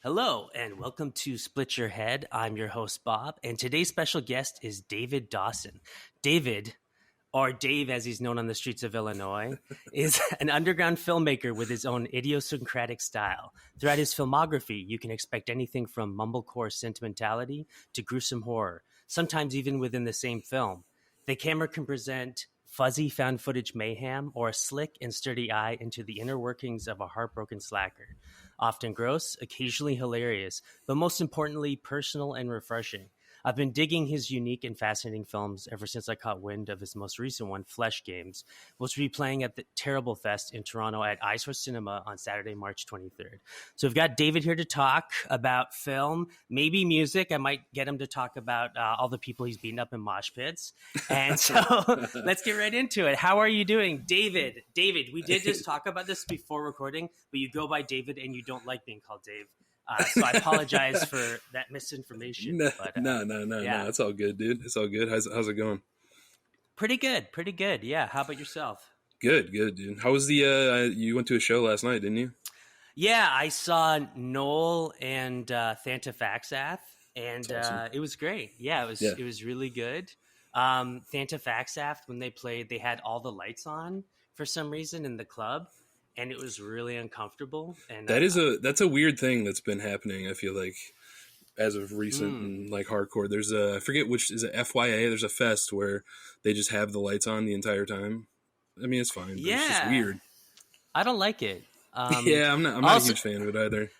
Hello, and welcome to Split Your Head. I'm your host, Bob, and today's special guest is David Dawson. David, or Dave as he's known on the streets of Illinois, is an underground filmmaker with his own idiosyncratic style. Throughout his filmography, you can expect anything from mumblecore sentimentality to gruesome horror, sometimes even within the same film. The camera can present fuzzy found footage mayhem or a slick and sturdy eye into the inner workings of a heartbroken slacker. Often gross, occasionally hilarious, but most importantly, personal and refreshing. I've been digging his unique and fascinating films ever since I caught wind of his most recent one, Flesh Games, which will be playing at the Terrible Fest in Toronto at Iceworth Cinema on Saturday, March 23rd. So we've got David here to talk about film, maybe music. I might get him to talk about all the people he's beaten up in mosh pits. And so let's get right into it. How are you doing, David? David, we did just talk about this before recording, but you go by David and you don't like being called Dave. So I apologize for that misinformation. No, but, no, it's all good, dude. It's all good. How's it going? Pretty good. Yeah. How about yourself? Good, dude. How was the? You went to a show last night, didn't you? Yeah, I saw Noel and Thanta Faxath, and awesome. It was great. Yeah, it was really good. Thanta Faxath, when they played, they had all the lights on for some reason in the club. And it was really uncomfortable. And that's a weird thing that's been happening. I feel like as of recent and like hardcore. There's I forget which is it FYA. There's a fest where they just have the lights on the entire time. I mean, it's fine. But it's just weird. I don't like it. Yeah, I'm not a huge fan of it either.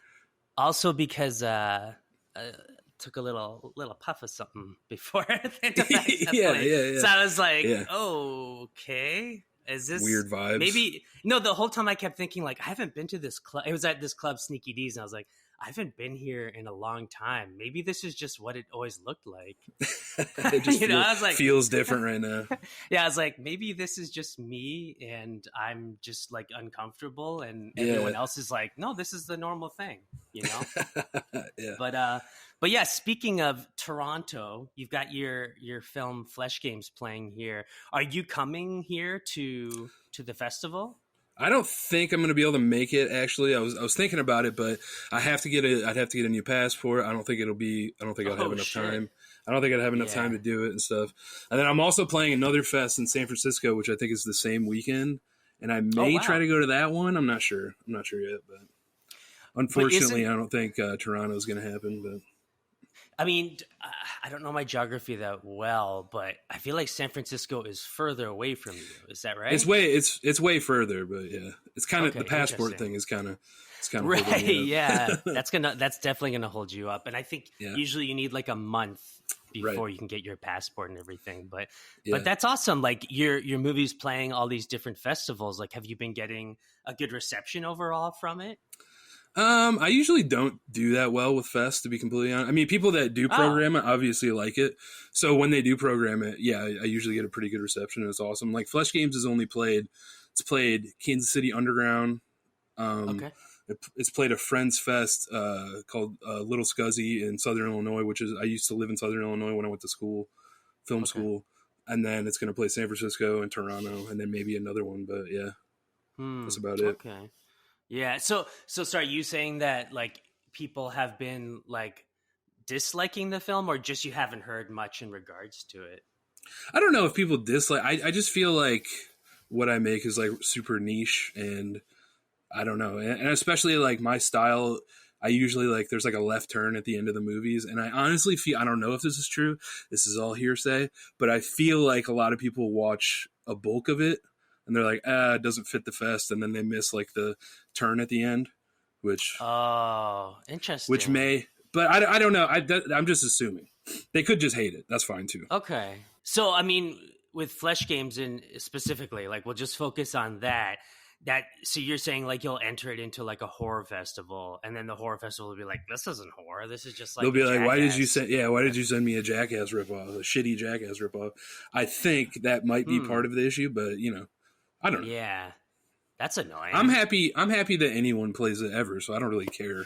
Also, because took a little puff of something before. yeah. So I was like, oh, okay. Is this weird vibes? Maybe no. The whole time I kept thinking like I haven't been to this club. It was at this club, Sneaky D's, and I was like, I haven't been here in a long time. Maybe this is just what it always looked like. It just I was like, feels different right now. Yeah, I was like, maybe this is just me, and I'm just like uncomfortable, and everyone else is like, no, this is the normal thing, you know. Yeah. But yeah, speaking of Toronto, you've got your film Flesh Games playing here. Are you coming here to the festival? I don't think I'm going to be able to make it. Actually, I was thinking about it, but I'd have to get a new passport. I don't think I'll have enough time. I don't think I'd have enough time to do it and stuff. And then I'm also playing another fest in San Francisco, which I think is the same weekend. And I may try to go to that one. I'm not sure yet, but unfortunately, I don't think Toronto is going to happen. But I mean, I don't know my geography that well, but I feel like San Francisco is further away from you. Is that right? It's way further, but yeah, it's kind of the passport thing is kind of right. Yeah, that's definitely gonna hold you up. And I think usually you need like a month before you can get your passport and everything. But that's awesome. Like your movie's playing all these different festivals. Like, have you been getting a good reception overall from it? I usually don't do that well with fest, to be completely honest. I mean, people that do program it obviously like it. So when they do program it, I usually get a pretty good reception, and it's awesome. Like Flesh Games is only played Kansas City Underground. It's played a Friends Fest called Little Scuzzy in Southern Illinois, I used to live in Southern Illinois when I went to film school. And then it's going to play San Francisco and Toronto, and then maybe another one. But that's about it. Okay. Yeah. So are you saying that like people have been like disliking the film, or just you haven't heard much in regards to it? I don't know if people dislike. I just feel like what I make is like super niche, and I don't know. And especially like my style, I usually like there's like a left turn at the end of the movies, and I honestly feel, I don't know if this is true. This is all hearsay, but I feel like a lot of people watch a bulk of it and they're like, it doesn't fit the fest, and then they miss like the turn at the end, which interesting. Which may, but I don't know. I'm just assuming they could just hate it. That's fine too. Okay, so I mean, with Flesh Games in specifically, like we'll just focus on that. So you're saying like you'll enter it into like a horror festival, and then the horror festival will be like, this isn't horror. This is just like they'll be like, Jackass. why did you send me a Jackass ripoff, a shitty Jackass ripoff? I think that might be part of the issue, but I don't know. Yeah, that's annoying. I'm happy that anyone plays it ever, so I don't really care.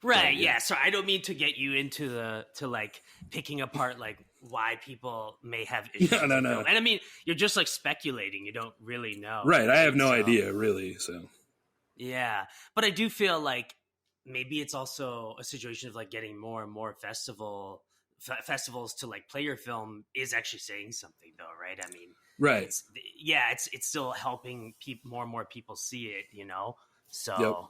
Right, yeah. So I don't mean to get you into like picking apart like why people may have issues. No. And I mean, you're just like speculating. You don't really know. Right, I have no idea, really, so. Yeah, but I do feel like maybe it's also a situation of like getting more and more festivals to like play your film is actually saying something though, right? I mean, Right. it's yeah, it's still helping more and more people see it, you know. Yep. So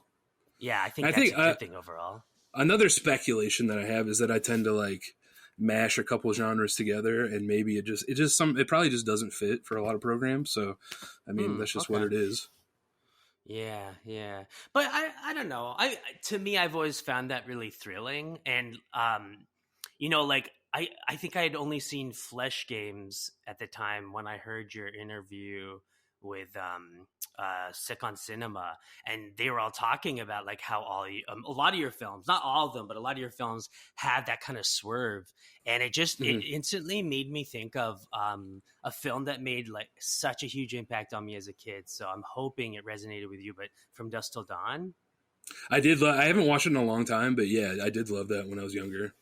yeah, I think I that's think a good thing overall. another speculation that I have is that I tend to like mash a couple genres together, and maybe it probably just doesn't fit for a lot of programs. So, I mean, that's just what Okay. it is. Yeah, yeah. But I don't know. To me I've always found that really thrilling and like I think I had only seen Flesh Games at the time when I heard your interview with Sick on Cinema, and they were all talking about like how a lot of your films, not all of them, but a lot of your films have that kind of swerve, and it Mhm. instantly made me think of a film that made like such a huge impact on me as a kid. So I'm hoping it resonated with you. But From Dusk Till Dawn. I did. I haven't watched it in a long time, but yeah, I did love that when I was younger.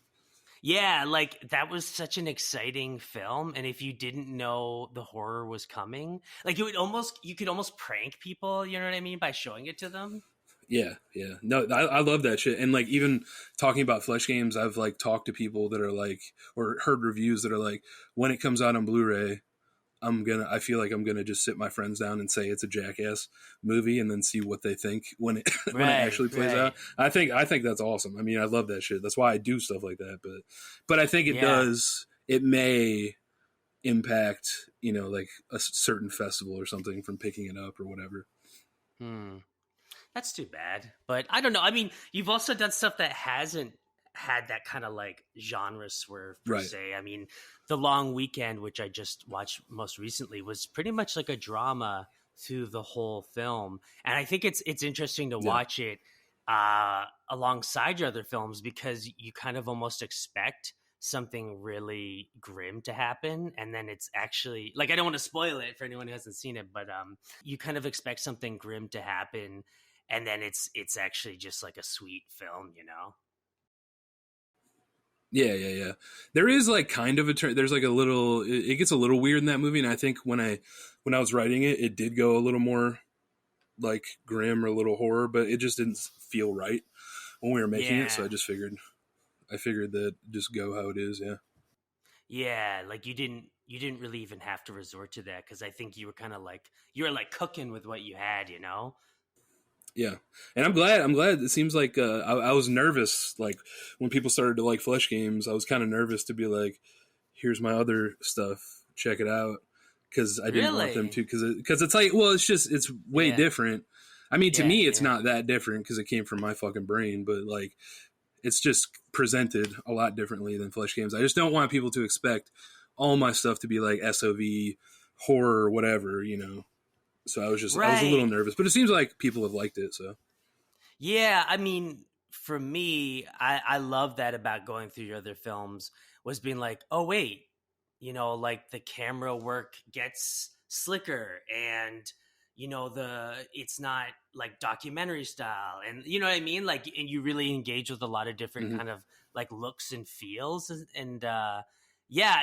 Yeah, like that was such an exciting film, and if you didn't know the horror was coming, like you could almost prank people, you know what I mean, by showing it to them. Yeah, yeah. No, I love that shit. And like even talking about Flesh Games, I've like talked to people that are like, or heard reviews that are like, when it comes out on Blu-ray, I feel like I'm gonna just sit my friends down and say it's a Jackass movie, and then see what they think when it when it Right, actually plays right. out. I think that's awesome. I mean, I love that shit. That's why I do stuff like that. But I think it Yeah. does. It may impact like a certain festival or something from picking it up or whatever. Hmm. That's too bad. But I don't know. I mean, you've also done stuff that hasn't had that kind of like genre swerve per Right. se. I mean, The Long Weekend, which I just watched most recently, was pretty much like a drama through the whole film. And I think it's interesting to Yeah. watch it alongside your other films because you kind of almost expect something really grim to happen, and then it's actually like, I don't want to spoil it for anyone who hasn't seen it, but you kind of expect something grim to happen, and then it's actually just like a sweet film, you know. Yeah, yeah, yeah. There is like kind of a turn. There's like a little. It gets a little weird in that movie, and I think when I was writing it, it did go a little more like grim or a little horror, but it just didn't feel right when we were making it. So Yeah, I figured that just go how it is. Yeah, yeah, like you didn't really even have to resort to that because I think you were kind of like you were like cooking with what you had, you know. yeah. And I'm glad. I'm glad. It seems like I was nervous. Like when people started to like Flesh Games, I was kind of nervous to be like, "Here's my other stuff. Check it out." Because I didn't want them Really? to. Because it's like, well, it's way Yeah, different. I mean, to yeah, me, it's yeah. not that different because it came from my fucking brain. But like, it's just presented a lot differently than Flesh Games. I just don't want people to expect all my stuff to be like SOV horror or whatever. So I was a little Right. nervous, but it seems like people have liked it. So Yeah, I mean, for me, I love that about going through your other films was being like, oh wait, like the camera work gets slicker, and it's not like documentary style, and you know what I mean, like, and you really engage with a lot of different hmm kind of like looks and feels, and yeah,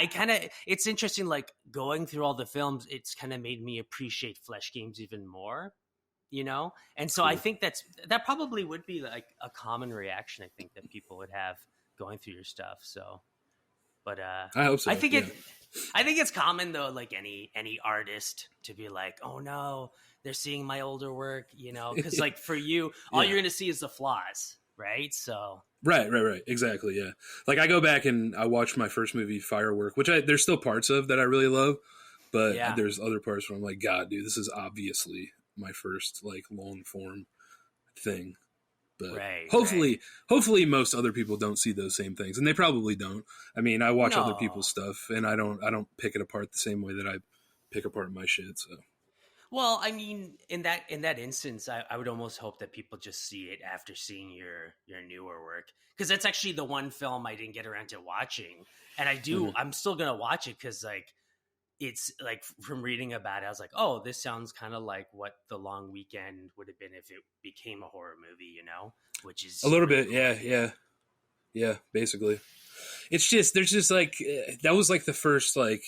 it's interesting, like going through all the films, it's kind of made me appreciate Flesh Games even more, and so I cool. think that probably would be like a common reaction, I think, that people would have going through your stuff. So, but I hope I so. think Yeah, it's common though, like any artist to be like, oh no, they're seeing my older work, because like for you, all yeah. you're gonna see is the flaws, right? So Right. Exactly. Yeah. Like I go back and I watch my first movie, Firework, which there's still parts of that I really love, but yeah, there's other parts where I'm like, God, dude, this is obviously my first like long form thing. But right, right. hopefully most other people don't see those same things, and they probably don't. I mean, I watch other No. people's stuff, and I don't pick it apart the same way that I pick apart my shit. So Well, I mean, in that instance, I would almost hope that people just see it after seeing your newer work, because that's actually the one film I didn't get around to watching, and mhm. I'm still gonna watch it because like it's like from reading about it, I was like, oh, this sounds kind of like what The Long Weekend would have been if it became a horror movie, which A is little really bit, cool. yeah. Basically, it's just there's just like that was like the first like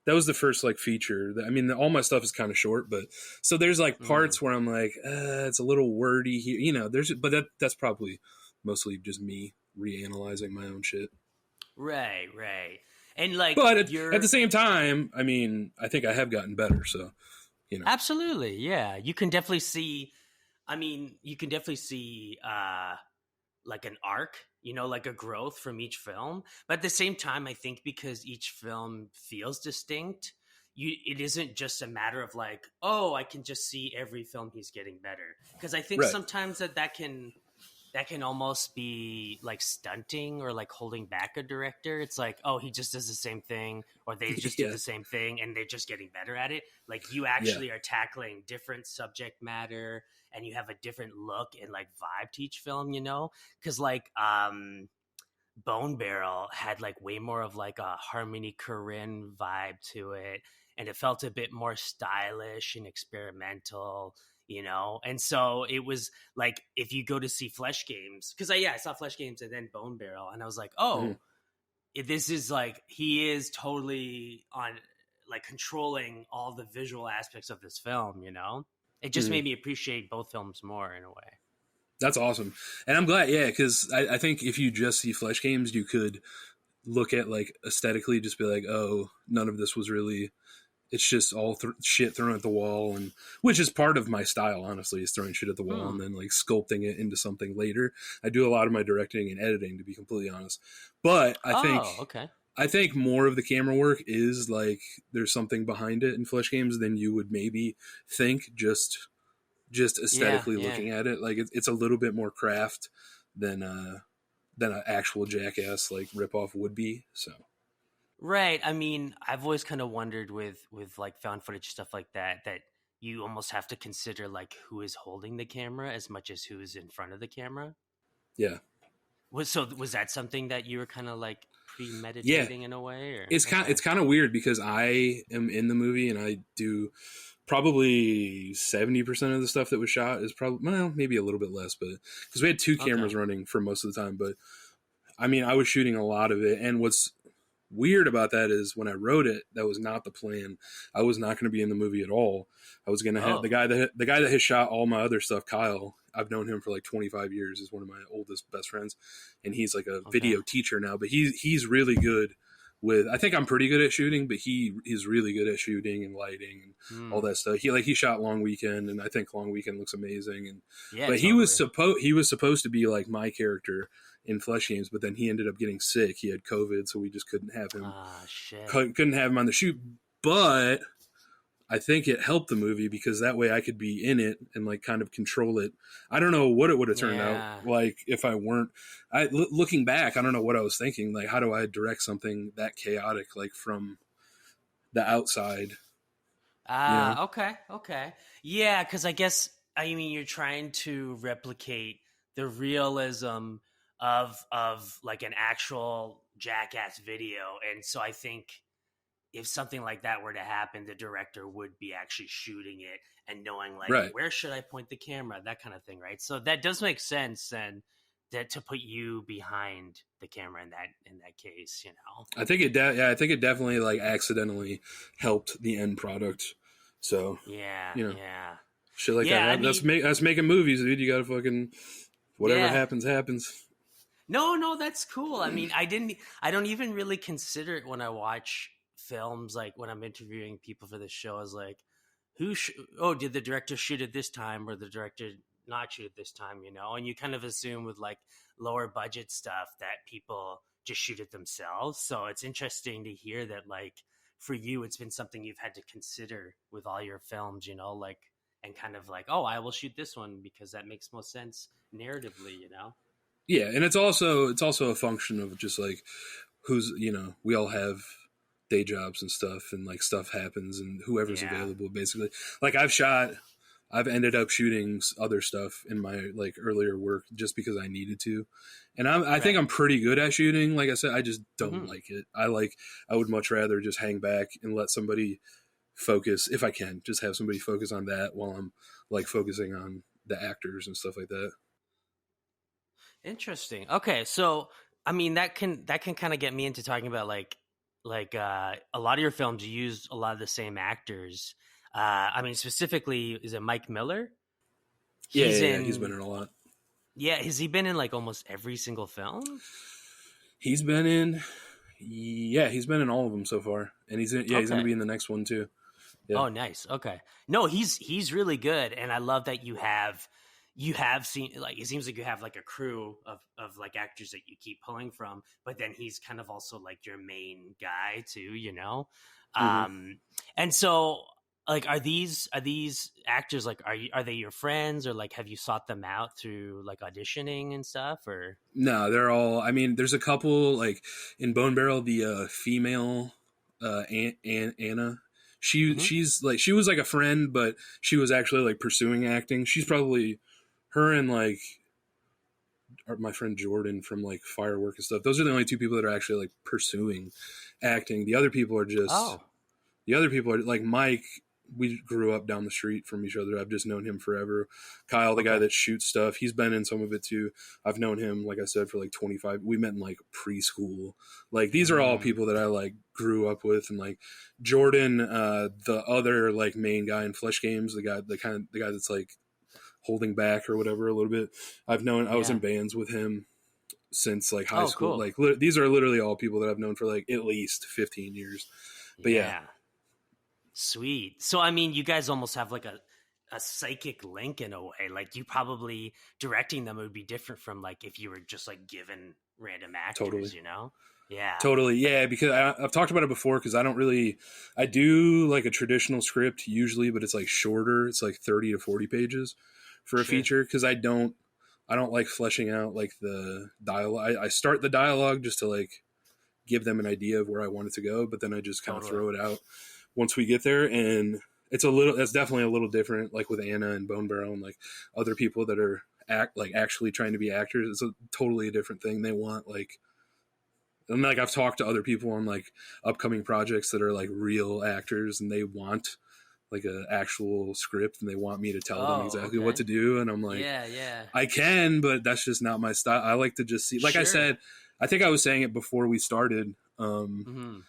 That was the first like feature. I mean, all my stuff is kind of short, but so there's like Mm. parts where I'm like, it's a little wordy here, you know. But that's probably mostly just me reanalyzing my own shit. Right, right. And like But at the you're same time, I mean, I think I have gotten better. So you know, absolutely, yeah. You can definitely see, I mean, you can definitely see like an arc, you know, like a growth from each film. But at the same time, I think because each film feels distinct, it isn't just a matter of like, oh, I can just see every film he's getting better. Because I think right? sometimes that can almost be like stunting or like holding back a director. It's like, oh, he just does the same thing, or they just do Yeah, the same thing and they're just getting better at it. Like you yeah, actually are tackling different subject matter and you have a different look and like vibe to each film, you know? Because like Bone Barrel had like way more of like a Harmony Korine vibe to it, and it felt a bit more stylish and experimental, you know. And so it was like if you go to see Flesh Games, because I saw Flesh Games and then Bone Barrel, and I was like, hmm oh, this is like he is totally on like controlling all the visual aspects of this film, you know. It just hmm made me appreciate both films more in a way. that's awesome. And I'm glad, yeah, because I think if you just see Flesh Games, you could look at like aesthetically, just be like, oh, none of this was really. It's just all shit thrown at the wall, and which is part of my style. Honestly, is throwing shit at the wall Hmm. and then like sculpting it into something later. I do a lot of my directing and editing, to be completely honest. But Oh, okay. I think more of the camera work is like there's something behind it in Flesh Games than you would maybe think. Just Yeah, aesthetically yeah. looking at it, like it's a little bit more craft than an actual Jackass like ripoff would be. So Right. I mean, I've always kind of wondered with like found footage stuff like that you almost have to consider like who is holding the camera as much as who is in front of the camera. yeah, Was that something that you were kind of like yeah. premeditating in a way or It's okay. kind of weird because I am in the movie and I do probably 70% of the stuff that was shot is probably, well, maybe a little bit less, but because we had two Okay. cameras running for most of the time. But I mean, I was shooting a lot of it, and what's weird about that is when I wrote it, that was not the plan. I was not going to be in the movie at all. I was going to have Oh. the guy that has shot all my other stuff, Kyle. I've known him for like 25 years. Is one of my oldest best friends, and he's like a Okay. video teacher now. But he's really good with. I think I'm pretty good at shooting, but he's really good at shooting and lighting and all Hmm. that stuff. He shot Long Weekend, and I think Long Weekend looks amazing. And Yeah, but totally. he was supposed to be like my character in Flesh Games, but then he ended up getting sick. He had COVID, so we just couldn't have him Ah, shit. couldn't have him on the shoot. But I think it helped the movie because that way I could be in it and like kind of control it. I don't know what it would have turned out Yeah. like if I weren't. Looking back, I don't know what I was thinking. Like, how do I direct something that chaotic, like from the outside? You know? Ah, okay, okay. Yeah, because I guess I mean you're trying to replicate the realism of like an actual Jackass video, and so I think if something like that were to happen, the director would be actually shooting it and knowing like Right. where should I point the camera, that kind of thing, right? So that does make sense then that to put you behind the camera in that case, you know. Yeah, I think it definitely like accidentally helped the end product. So Yeah, you know, yeah. shit like Yeah, I that. mean, That's making movies, dude. You gotta fucking whatever yeah. happens, happens. No, no, that's cool. I mean, I don't even really consider it when I watch films. Like when I'm interviewing people for the show, I was like, oh, did the director shoot it this time or the director not shoot it this time? You know, and you kind of assume with like lower budget stuff that people just shoot it themselves. So it's interesting to hear that like for you, it's been something you've had to consider with all your films. You know, like and kind of like, oh, I will shoot this one because that makes most sense narratively. You know. Yeah, and it's also a function of just like we all have day jobs and stuff, and like stuff happens, and whoever's Yeah. available, basically. Like I've ended up shooting other stuff in my like earlier work just because I needed to, and I think Right. I'm pretty good at shooting. Like I said, I just don't Hmm. like it. I would much rather just hang back and let somebody focus if I can, just have somebody focus on that while I'm like focusing on the actors and stuff like that. Interesting. Okay, so I mean that can kind of get me into talking about like like a lot of your films, you use a lot of the same actors. I mean, specifically, is it Mike Miller? Yeah, He's yeah, yeah. He's been in. in a lot. Yeah, has he been in like almost every single film? He's been in. Yeah, he's been in all of them so far, and he's in. Yeah, he's going to Okay. be in the next one too. Yeah, Oh, nice. Okay. No, he's really good, and I love that you have seen, like, it seems like you have like a crew of like actors that you keep pulling from, but then he's kind of also like your main guy too, you know. hmm Um, and so like, are these actors like, are they your friends, or like have you sought them out through like auditioning and stuff, or? no, they're all. I mean, there's a couple like in Bone Barrel, the female Anna. Mhm. She's like she was like a friend, but she was actually like pursuing acting. She's probably her and like my friend Jordan from like Firework and stuff. Those are the only two people that are actually like pursuing acting. Oh, The other people are like Mike. We grew up down the street from each other. I've just known him forever. Kyle, the guy okay. that shoots stuff, he's been in some of it too. I've known him, like I said, for like 25. We met in like preschool. Like these are all Mm. people that I like grew up with, and like Jordan, the other like main guy in Flesh Games, the guy that's like holding back or whatever a little bit. I've known. I was Yeah. in bands with him since like high Oh, school. cool. Like these are literally all people that I've known for like at least 15 years. But yeah, Yeah. Sweet. So I mean, you guys almost have like a psychic link in a way. Like, you probably directing them would be different from like if you were just like given random actors, totally. you know? Yeah. Totally, yeah. Because I've talked about it before. Because I don't really, I do like a traditional script usually, but it's like shorter. It's like 30 to 40 pages for a Sure. feature. Because I don't like fleshing out like the dialogue. I start the dialogue just to like give them an idea of where I want it to go, but then I just kind of Totally. throw it out once we get there. And it's a little, that's definitely a little different, like with Anna and Bone Barrel and like other people that are actually trying to be actors. It's a totally different thing. They want like, and like I've talked to other people on like upcoming projects that are like real actors, and they want like a actual script, and they want me to tell them Oh, exactly what okay. to do. And I'm like, Yeah, yeah. I can, but that's just not my style. I like to just see, like I Sure. said, I think I was saying it before we started. Hmm.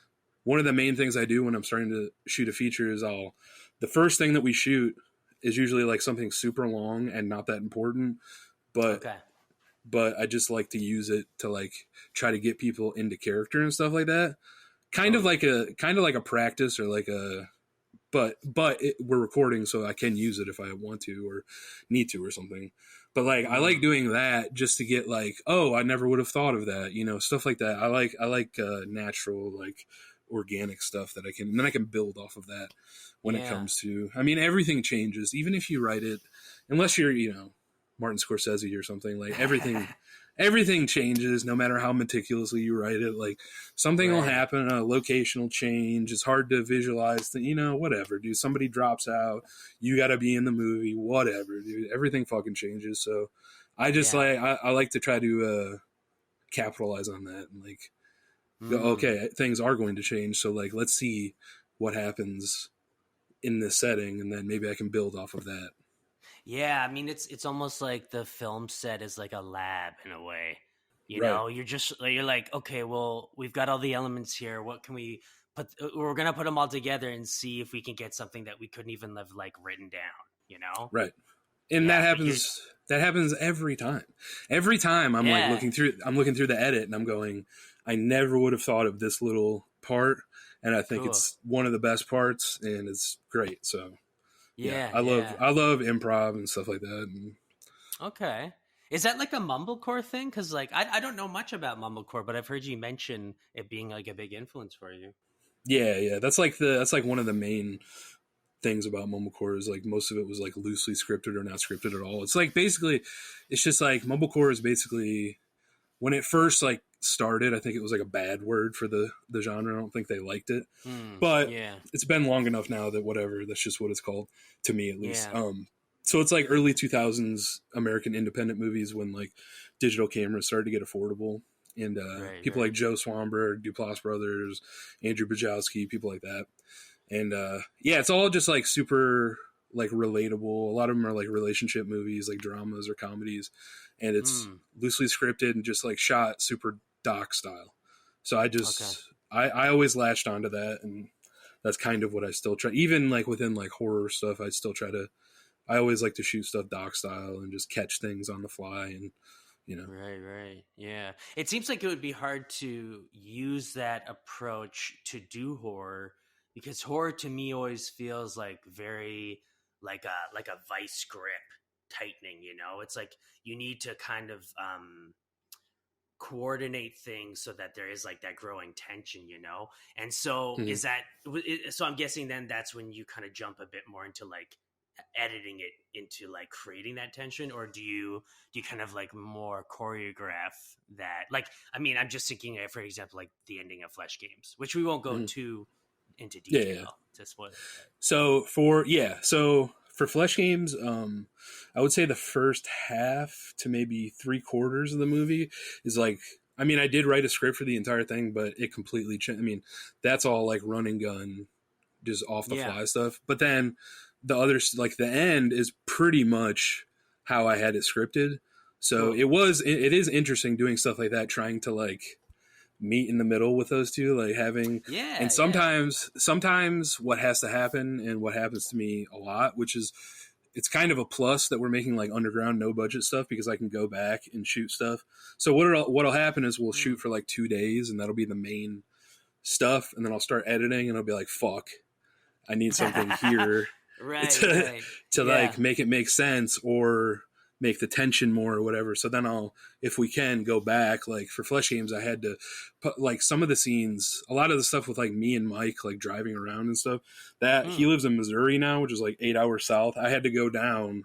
One of the main things I do when I'm starting to shoot a feature is the first thing that we shoot is usually like something super long and not that important, but Okay. I just like to use it to like try to get people into character and stuff like that. Totally. Kind of like a practice or like a we're recording, so I can use it if I want to or need to or something. But like I like Mm. doing that just to get like, oh, I never would have thought of that, stuff like that. I like natural, like organic stuff that I can, and then I can build off of that when it Yeah. comes to. I mean, everything changes, even if you write it, unless you're Martin Scorsese or something. Like everything changes no matter how meticulously you write it. Like something will Right. happen, a locational change. It's hard to visualize that, whatever, dude. Somebody drops out, you got to be in the movie, whatever, dude. Everything fucking changes. So I just Yeah. I like to try to capitalize on that and like go, Mm. okay, things are going to change. So like, let's see what happens in this setting, and then maybe I can build off of that. Yeah, I mean, it's almost like the film set is like a lab in a way. You Right. know, you're like, okay, well, we've got all the elements here. What can we put? We're gonna put them all together and see if we can get something that we couldn't even have like written down. You know? Right. And Yeah, but you're, that happens every time. Every time yeah, I'm looking through the edit and I'm going, I never would have thought of this little part, and I think cool. it's one of the best parts, and it's great. So yeah, Yeah, yeah. I love improv and stuff like that. And Okay. Is that like a mumblecore thing? Because like I don't know much about mumblecore, but I've heard you mention it being like a big influence for you. yeah, that's like one of the main things about mumblecore is like most of it was like loosely scripted or not scripted at all. It's like basically, it's just like mumblecore is basically when it first like started. I think it was like a bad word for the genre. I don't think they liked it, but Yeah, it's been long enough now that whatever. That's just what it's called to me at least. yeah. So it's like early 2000s American independent movies when like digital cameras started to get affordable. And Right, people like right. Joe Swanberg, Duplass Brothers, Andrew Bajowski, people like that. And yeah, it's all just like super like relatable. A lot of them are like relationship movies, like dramas or comedies, and it's Mm. loosely scripted and just like shot super doc style. So Okay. I always latched onto that, and that's kind of what I still try. Even like within like horror stuff, I still try to. I always like to shoot stuff doc style and just catch things on the fly, and you know. Right. Yeah. It seems like it would be hard to use that approach to do horror because horror to me always feels like very like a vice grip tightening, you know? It's like you need to kind of coordinate things so that there is like that growing tension, you know? And so Mhm. is that so I'm guessing then that's when you kind of jump a bit more into like editing it into like creating that tension, or do you kind of like more choreograph that? Like, I mean, I'm just thinking for example like the ending of Flesh Games, which we won't go Mhm. too into Yeah. detail to spoil it, but So for Flesh Games, I would say the first half to maybe 3/4 of the movie is like. I mean, I did write a script for the entire thing, but it completely changed. I mean, that's all like run and gun, just off the yeah, fly stuff. But then the other, like the end, is pretty much how I had it scripted. So cool, it is interesting doing stuff like that, trying to like meet in the middle with those two, like having. And yeah, sometimes what has to happen, and what happens to me a lot, which is it's kind of a plus that we're making like underground no budget stuff, because I can go back and shoot stuff. So what'll happen is we'll mm. shoot for like 2 days, and that'll be the main stuff, and then I'll start editing, and I'll be like, fuck, I need something here right, to right, like yeah, make it make sense, or make the tension more or whatever. So then I'll, if we can, go back. Like for Flesh Games, I had to put like some of the scenes, a lot of the stuff with like me and Mike like driving around and stuff. That he mm. lives in Missouri now, which is like 8 hours south. I had to go down,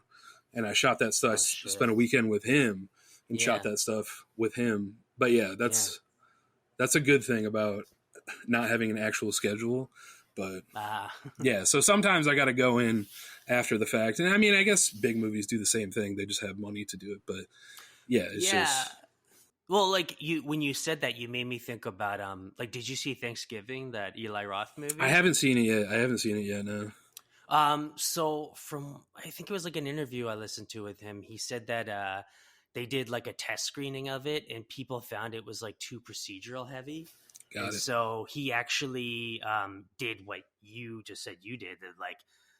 and I shot that stuff. I Oh shit, spent a weekend with him and shot yeah, that stuff with him. But yeah, yeah, that's a good thing about not having an actual schedule. But ah, yeah, so sometimes I got to go in after the fact. And I mean, I guess big movies do the same thing. They just have money to do it. But yeah, it's yeah. just. Well, like you, when you said that, you made me think about like, did you see Thanksgiving, that Eli Roth I movie? haven't seen it yet. I haven't seen it yet, no. So from I think it was like an interview I listened to with him, he said that they did like a test screening of it, and people found it was like too procedural heavy, and Got it. so he actually did what you just said you did. That like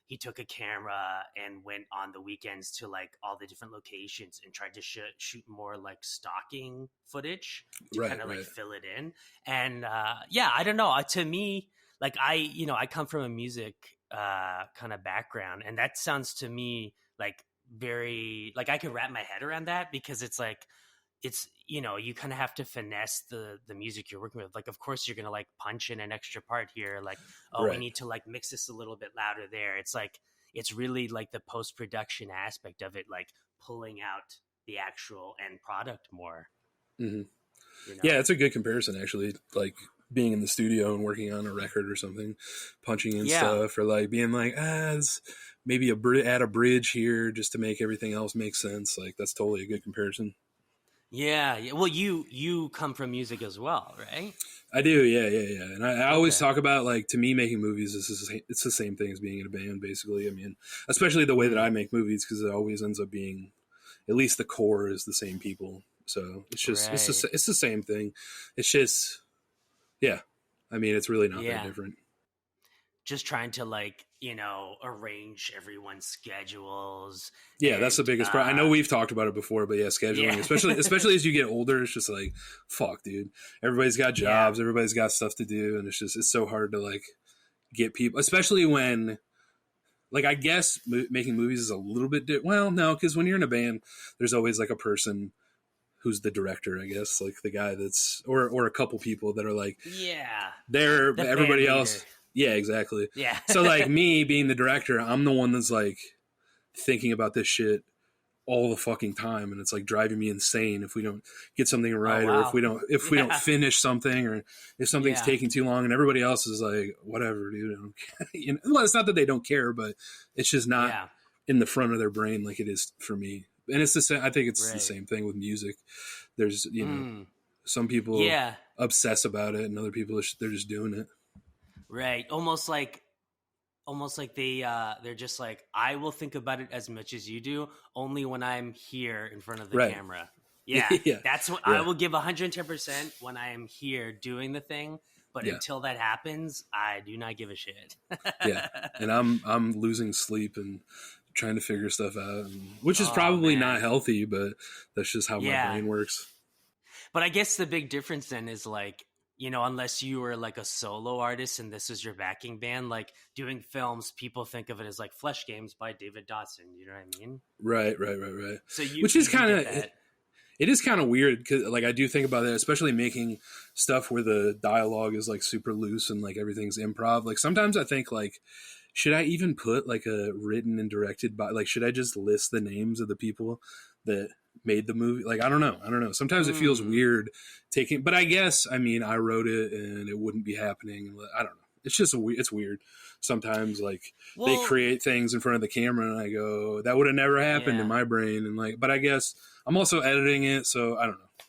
he took a camera and went on the weekends to like all the different locations and tried to shoot more like stalking footage to kind Right, of like right. fill it in. And yeah, I don't know. To me, like I come from a music kind of background, and that sounds to me like very like I could wrap my head around that, because it's like it's you kind of have to finesse the music you're working with. Like of course you're gonna like punch in an extra part here, like oh we Right. need to like mix this a little bit louder there. It's like it's really like the post-production aspect of it, like pulling out the actual end product more, Hmm. you Yeah, know. it's a good comparison, actually. Like being in the studio and working on a record or something, punching in Yeah, stuff, or like being like, maybe add a bridge here just to make everything else make sense. Like that's totally a good comparison. yeah. Well, you come from music as well, right? I do, yeah. And I always Okay. talk about, like, to me, making movies it's the same thing as being in a band, basically. I mean, especially the way that I Mm, make movies, because it always ends up being, at least the core is the same people. So it's just right. it's the same thing. It's just, yeah. I mean, it's really not that Yeah. different. Just trying to like arrange everyone's schedules Yeah, that's the and biggest problem. I know we've talked about it before, but yeah, yeah. scheduling, especially as you get older, it's just like, fuck, dude. Everybody's got Yeah, jobs, everybody's got stuff to do, and it's so hard to like get people, especially when, like, I guess making movies is a little bit well, no, because when you're in a band, there's always like a person who's the director, I guess, like the guy that's, or a couple people that are like, yeah, they're the band everybody leader. else. Yeah, exactly. Yeah. So like me being the director, I'm the one that's like thinking about this shit all the fucking time, and it's like driving me insane if we don't get something Oh right, or wow. if we don't Yeah, finish something, or if something's yeah, taking too long, and everybody else is like, whatever, dude, I don't care. Well, it's not that they don't care, but it's just not yeah. in the front of their brain like it is for me. And it's the same. I think it's the Right. same thing with music. There's, Mm, some people yeah. obsess about it, and other people they're just doing it. Right. Almost like they're just like, I will think about it as much as you do, only when I'm here in front of the Right. camera. Yeah, Yeah. that's what I Yeah. will give 110% when I am here doing the thing. But Yeah. until that happens, I do not give a shit. Yeah. And I'm losing sleep and trying to figure stuff out, which is Oh probably man. not healthy, but that's just how my Yeah. brain works. But I guess the big difference then is like, you know, unless you were like a solo artist and this is your backing band, like doing films, people think of it as like Flesh Games by David Dawson. You know what I mean? Right. So Which is kind of, that. it is kind of weird because like I do think about it, especially making stuff where the dialogue is like super loose and like everything's improv. Like sometimes I think like, should I even put like a written and directed by, like, should I just list the names of the people that made the movie? Like, I don't know. Sometimes it feels weird taking, but I guess, I mean, I wrote it and it wouldn't be happening. I don't know. It's just it's weird. Sometimes like they create things in front of the camera and I go, that would have never happened in my brain. And like, but I guess I'm also editing it. So I don't know.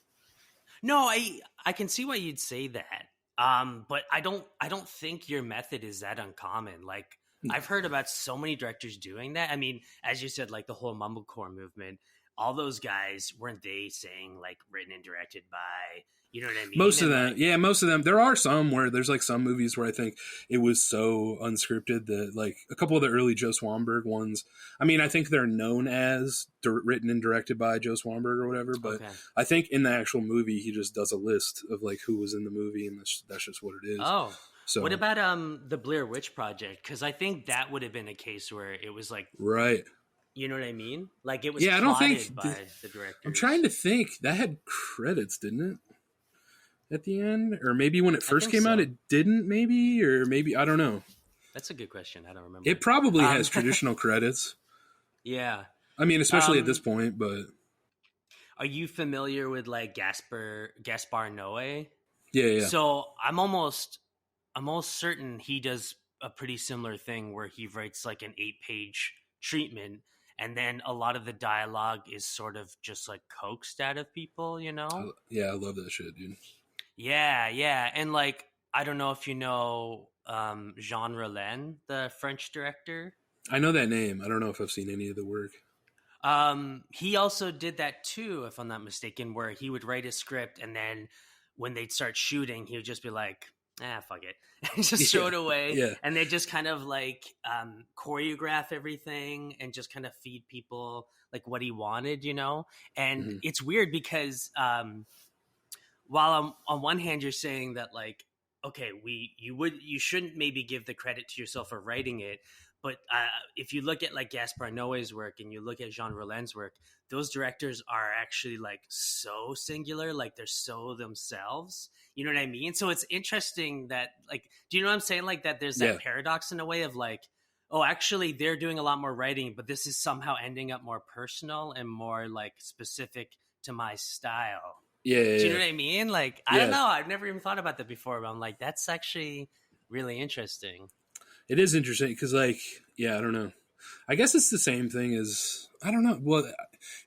No, I can see why you'd say that. But I don't think your method is that uncommon. Like I've heard about so many directors doing that. I mean, as you said, like the whole mumblecore movement, all those guys, weren't they saying like written and directed by, you know what I mean? Most of And, them, like, yeah, most of them. There are some where there's like some movies where I think it was so unscripted that like a couple of the early Joe Swanberg ones. I mean, I think they're known as written and directed by Joe Swanberg or whatever, but I think in the actual movie he just does a list of like who was in the movie, and that's just what it is. Oh, so what about the Blair Witch Project? Because I think that would have been a case where it was like right. You know what I mean? Like it was I don't think by the director. I'm trying to think. That had credits, didn't it? At the end, or maybe when it first came out, it didn't. Maybe, or maybe I don't know. That's a good question. I don't remember. It probably has traditional credits. Yeah, I mean, especially at this point. But are you familiar with like Gaspar Noé? Yeah. So I'm almost certain he does a pretty similar thing where he writes like an 8-page treatment. And then a lot of the dialogue is sort of just like coaxed out of people, you know? Yeah, I love that shit, dude. Yeah. And like, I don't know if you know Jean Rollin, the French director. I know that name. I don't know if I've seen any of the work. He also did that too, if I'm not mistaken, where he would write a script and then when they'd start shooting, he would just be like, fuck it. And just throw it away. Yeah. And they just kind of like choreograph everything and just kind of feed people like what he wanted, you know? And it's weird because while on one hand you're saying that like, okay, you shouldn't maybe give the credit to yourself for writing it. But if you look at like Gaspar Noé's work and you look at Jean Rollin's work, those directors are actually like so singular, like they're so themselves. You know what I mean? So it's interesting that like, do you know what I'm saying? Like that there's that paradox in a way of like, oh, actually they're doing a lot more writing, but this is somehow ending up more personal and more like specific to my style. Yeah. Do you know what I mean? Like, I don't know. I've never even thought about that before, but I'm like, that's actually really interesting. It is interesting because, like, I don't know. I guess it's the same thing as, I don't know. Well,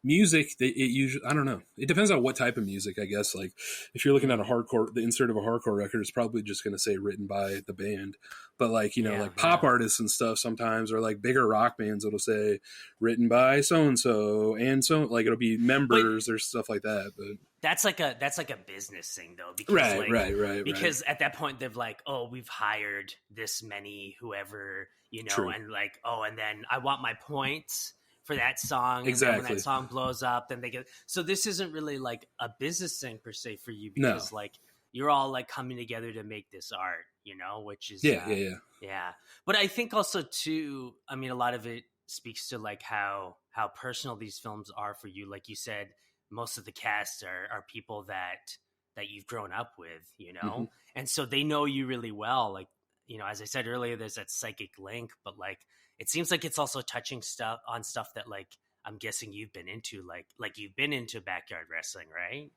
music, it usually, I don't know. It depends on what type of music, I guess. Like, if you're looking at the insert of a hardcore record, it's probably just going to say written by the band. But, like, you know, like pop artists and stuff sometimes, or like bigger rock bands, it'll say written by so-and-so, and so, like, it'll be members or stuff like that. But that's like a business thing though, because right. Because at that point they're like, oh, we've hired this many whoever, you know, and like, oh, and then I want my points for that song. Exactly. And then when that song blows up, then they get. So this isn't really like a business thing per se for you, because like you're all like coming together to make this art, you know, which is yeah. But I think also too, I mean, a lot of it speaks to like how personal these films are for you. Like you said, most of the cast are people that you've grown up with, you know, and so they know you really well. Like, you know, as I said earlier, there's that psychic link, but like, it seems like it's also touching stuff that like, I'm guessing you've been into, like you've been into backyard wrestling, right?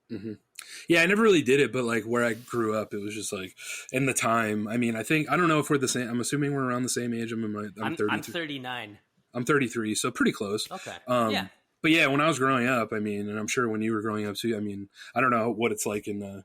Yeah, I never really did it, but like where I grew up, it was just like in the time. I mean, I don't know if we're the same. I'm assuming we're around the same age. I'm 32. I'm 39. I'm 33, so pretty close. Okay. But yeah, when I was growing up, I mean, and I'm sure when you were growing up too, I mean, I don't know what it's like in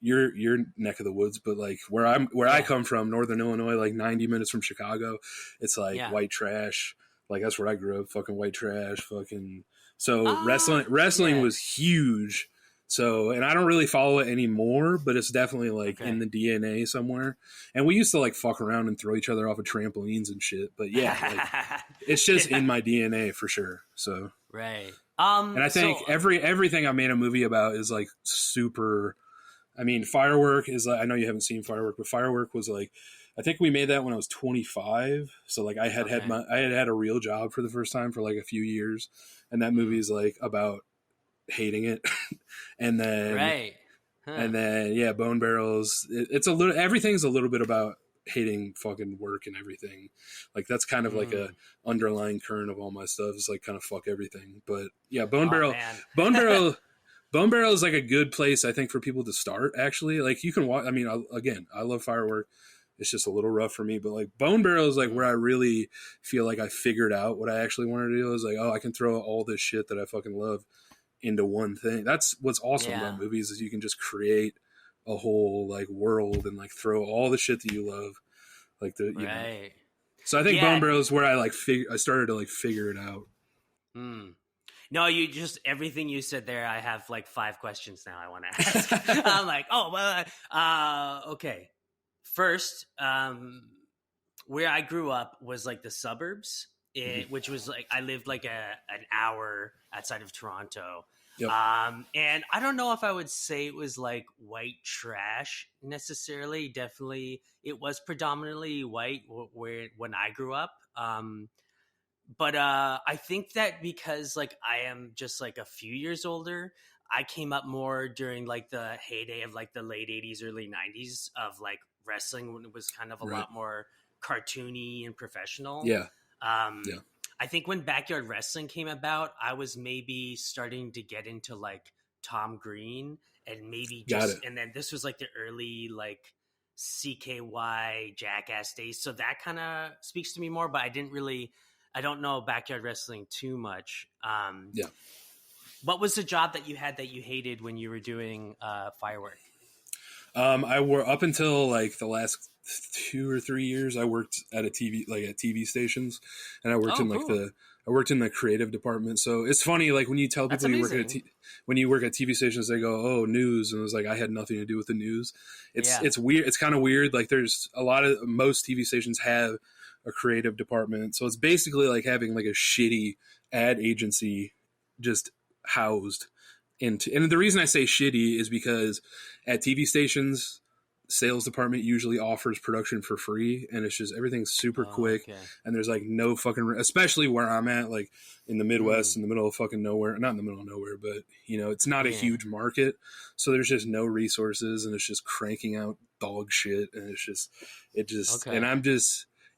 your neck of the woods, but like where I come from, Northern Illinois, like 90 minutes from Chicago, it's like white trash. Like that's where I grew up, fucking white trash, fucking. So wrestling was huge. So, and I don't really follow it anymore, but it's definitely like in the DNA somewhere. And we used to like fuck around and throw each other off of trampolines and shit. But yeah, like, it's just in my DNA for sure. So right. And I think everything I made a movie about is like super. I mean, Firework is like, I know you haven't seen Firework, but Firework was like, I think we made that when I was 25. So like I had had a real job for the first time for like a few years, and that movie is like about hating it. And then and then yeah, Bone Barrels, it's a little, everything's a little bit about hating fucking work and everything. Like that's kind of like a underlying current of all my stuff, is like kind of fuck everything. But yeah, Bone Barrel is like a good place, I think, for people to start. Actually, like you can watch. I mean, I love Firework. It's just a little rough for me, but like Bone Barrel is like where I really feel like I figured out what I actually wanted to do. I was like, oh, I can throw all this shit that I fucking love into one thing. That's what's awesome about movies, is you can just create a whole like world and like throw all the shit that you love, like the you know. So I think Bone Barrel is where I started to like figure it out. No, you just, everything you said there, I have like 5 questions now I want to ask. I'm like, oh well, okay. First, where I grew up was like the suburbs, which was like, I lived like an hour outside of Toronto. Yep. And I don't know if I would say it was like white trash necessarily. Definitely, it was predominantly white when I grew up. But I think that because like I am just like a few years older, I came up more during like the heyday of like the late 80s, early 90s of like wrestling, when it was kind of a lot more cartoony and professional. I think when Backyard Wrestling came about, I was maybe starting to get into like Tom Green and maybe and then this was like the early like CKY Jackass days. So that kind of speaks to me more, but I don't know Backyard Wrestling too much. What was the job that you had that you hated when you were doing Firework? I were up until like the last 2 or 3 years, I worked at a TV, like at TV stations, and I worked I worked in the creative department. So it's funny, like when you tell people when you work at TV stations, they go, "Oh, news," and it was like I had nothing to do with the news. It's weird. It's kind of weird. Like there's most TV stations have a creative department, so it's basically like having like a shitty ad agency just housed into. And the reason I say shitty is because at TV stations, sales department usually offers production for free, and it's just everything's super quick, and there's like no fucking, especially where I'm at, like in the Midwest, in the middle of fucking nowhere, not in the middle of nowhere, but you know, it's not a huge market, so there's just no resources, and it's just cranking out dog shit, and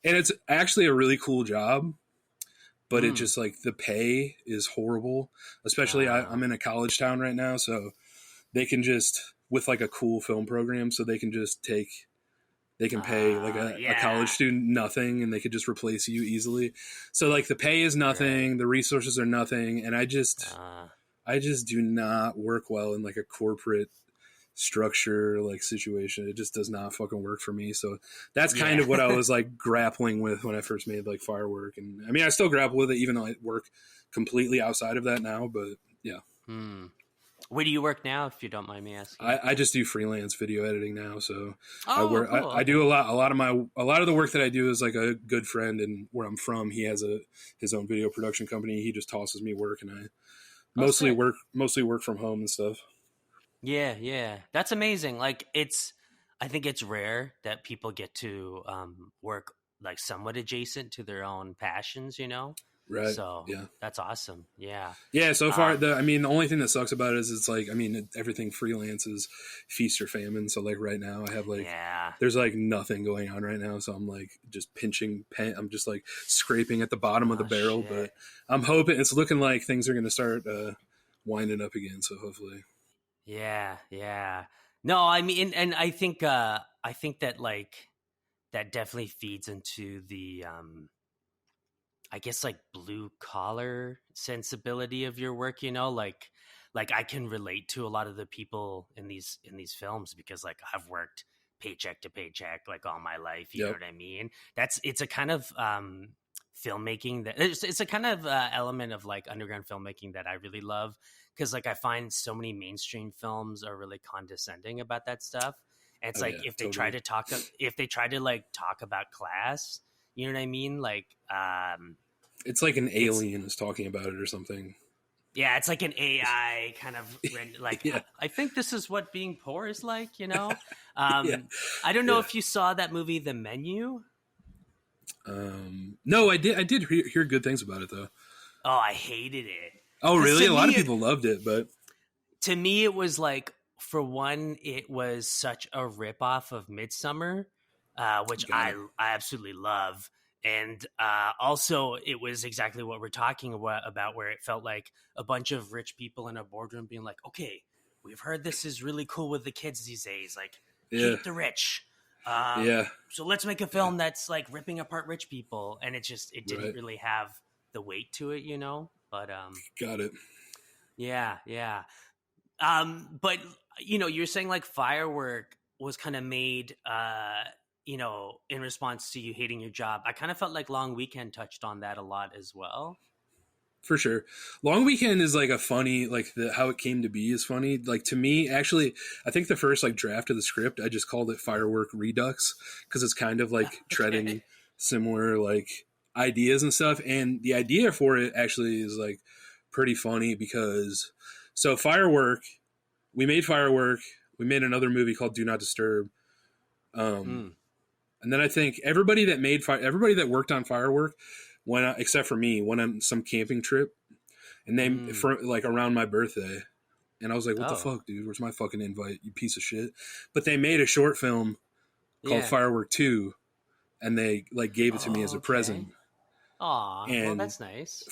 and it's actually a really cool job, but it just like the pay is horrible, especially I'm in a college town right now, so they can just, with like a cool film program, so they can pay like a college student nothing, and they could just replace you easily. So like the pay is nothing, the resources are nothing, and I just do not work well in like a corporate structure like situation. It just does not fucking work for me. So that's kind of what I was like grappling with when I first made like Firework. And I mean, I still grapple with it even though I work completely outside of that now, but yeah. Where do you work now, if you don't mind me asking? I just do freelance video editing now, so I work. Cool. I do a lot of the work that I do is like a good friend, and where I'm from, he has his own video production company. He just tosses me work, and I mostly work from home and stuff. Yeah, that's amazing. Like I think it's rare that people get to work like somewhat adjacent to their own passions, you know. Right. So that's awesome. Yeah. Yeah. So far, the only thing that sucks about it is it's like, everything freelance is feast or famine. So like right now I have like, there's like nothing going on right now. So I'm like just pinching pen. I'm just like scraping at the bottom of the barrel, but I'm hoping it's looking like things are going to start winding up again. So hopefully. Yeah. No, I mean, and I think that like, that definitely feeds into the, I guess like blue collar sensibility of your work, you know, like I can relate to a lot of the people in these films because like I've worked paycheck to paycheck like all my life, you know what I mean? It's a kind of filmmaking that it's a kind of element of like underground filmmaking that I really love, because like I find so many mainstream films are really condescending about that stuff. And it's like if they totally. try to like talk about class, you know what I mean? Like, it's like an alien is talking about it or something. Yeah, it's like an AI kind of like, Yeah. I think this is what being poor is like, you know? Yeah. I don't know if you saw that movie, The Menu. No, I did hear good things about it though. Oh, I hated it. Oh, really? A lot of people loved it, but to me, it was like, for one, it was such a ripoff of Midsummer, which I absolutely love. And also, it was exactly what we're talking about, where it felt like a bunch of rich people in a boardroom being like, okay, we've heard this is really cool with the kids these days. Like, keep the rich. So let's make a film that's like ripping apart rich people. And it didn't really have the weight to it, you know? But got it. Yeah. But, you know, you're saying like Firework was kind of made you know, in response to you hating your job. I kind of felt like Long Weekend touched on that a lot as well. For sure. Long Weekend is like a funny, like how it came to be is funny. Like to me, actually, I think the first like draft of the script, I just called it Firework Redux because it's kind of like treading similar like ideas and stuff. And the idea for it actually is like pretty funny because so we made Firework. We made another movie called Do Not Disturb. And then I think everybody that worked on Firework went out, except for me, went on some camping trip, and they for like around my birthday, and I was like, "What the fuck, dude? Where's my fucking invite, you piece of shit?" But they made a short film called Firework 2, and they like gave it to me as a present. Aw, well, that's nice.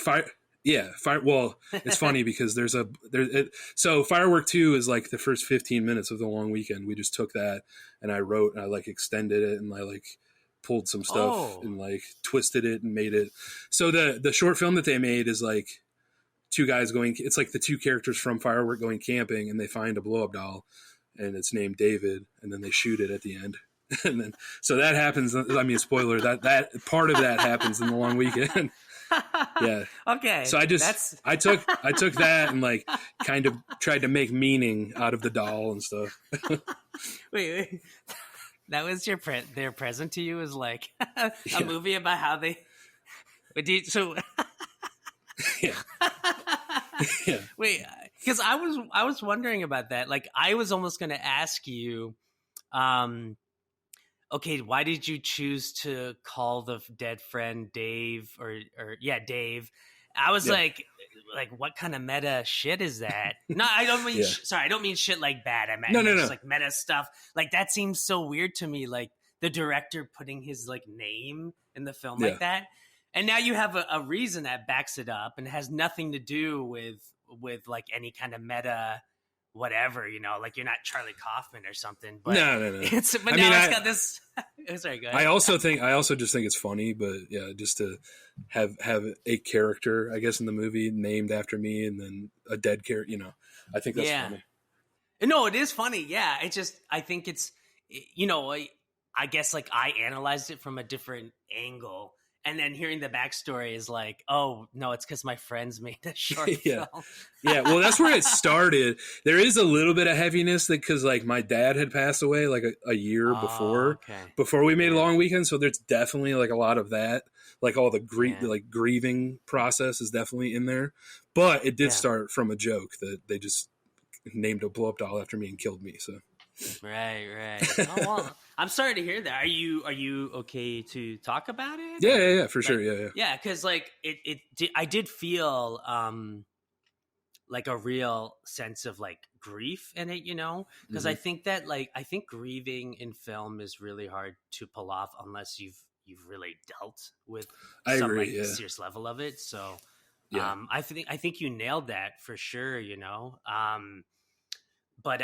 Well, it's funny because so Firework 2 is like the first 15 minutes of the Long Weekend. We just took that and I wrote and I like extended it and I like pulled some stuff and like twisted it and made it. So the short film that they made is like two guys it's like the two characters from Firework going camping and they find a blow up doll and it's named David and then they shoot it at the end. And then, so that happens. I mean, spoiler, that part of that happens in the Long Weekend. Yeah. Okay. So I took that and like kind of tried to make meaning out of the doll and stuff. Wait. That was their present to you is like a movie about how they. Yeah. Yeah. Wait, because I was wondering about that. Like, I was almost going to ask you, okay, why did you choose to call the dead friend Dave or Dave? I was like, what kind of meta shit is that? No, I don't mean, sorry, I don't mean shit like bad. I meant just like meta stuff. Like, that seems so weird to me. Like the director putting his like name in the film like that. And now you have a reason that backs it up and has nothing to do with like any kind of meta whatever, you know, like you're not Charlie Kaufman or something. But no. It's got this. Sorry, go ahead. I also just think it's funny, but yeah, just to have a character, I guess, in the movie named after me, and then a dead character. You know, I think that's funny. No, it is funny. Yeah, I think it's, you know, I guess like I analyzed it from a different angle. And then hearing the backstory is like, oh, no, it's because my friends made a short film. Yeah, well, that's where it started. There is a little bit of heaviness because, like, my dad had passed away, like, a year before we made Long Weekend. So there's definitely, like, a lot of that. Like, all the grieving process is definitely in there. But it did start from a joke that they just named a blow-up doll after me and killed me, so... Right. Oh, well, I'm sorry to hear that. Are you okay to talk about it? Yeah, for sure. Yeah. Because like I did feel like a real sense of like grief in it, you know, because I think that I think grieving in film is really hard to pull off unless you've really dealt with some serious level of it. So I think you nailed that for sure, you know. But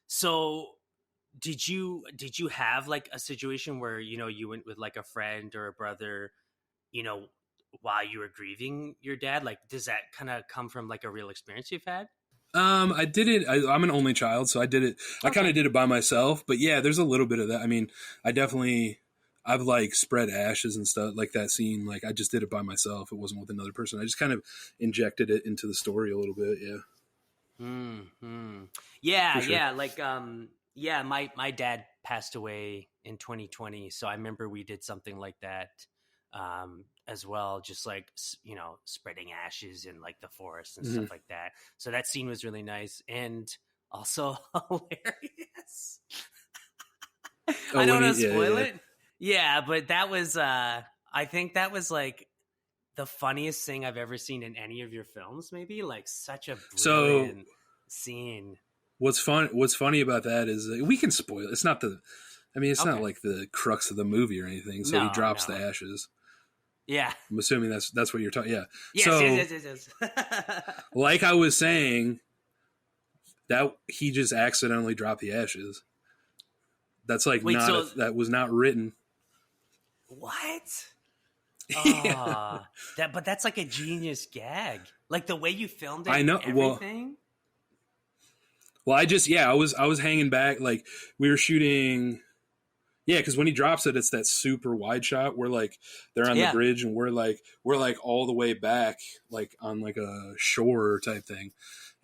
so did you have like a situation where, you know, you went with like a friend or a brother, you know, while you were grieving your dad? Like, does that kind of come from like a real experience you've had? I did it. I'm an only child, so I did it. Okay. I kind of did it by myself, but yeah, there's a little bit of that. I mean, I definitely I've like spread ashes and stuff like that scene. Like I just did it by myself. It wasn't with another person. I just kind of injected it into the story a little bit. Yeah. Yeah, For sure. yeah. Like, yeah, my dad passed away in 2020. So I remember we did something like that as well. Just like, spreading ashes in like the forest and stuff like that. So that scene was really nice and also hilarious. I don't want to spoil it. Yeah, but that was, I think that was like the funniest thing I've ever seen in any of your films, maybe. Like such a brilliant scene. What's funny about that is we can spoil it. It's not it's not like the crux of the movie or anything. So he drops the ashes. Yeah. I'm assuming that's what you're talking. Yeah. Yes, so, yes. like I was saying, that he just accidentally dropped the ashes. That's like that was not written. What? But that's like a genius gag. Like the way you filmed it. I know. Everything. Well, I was hanging back. Like we were shooting. Yeah, because when he drops it, it's that super wide shot where like they're on the bridge and we're like all the way back, like on like a shore type thing.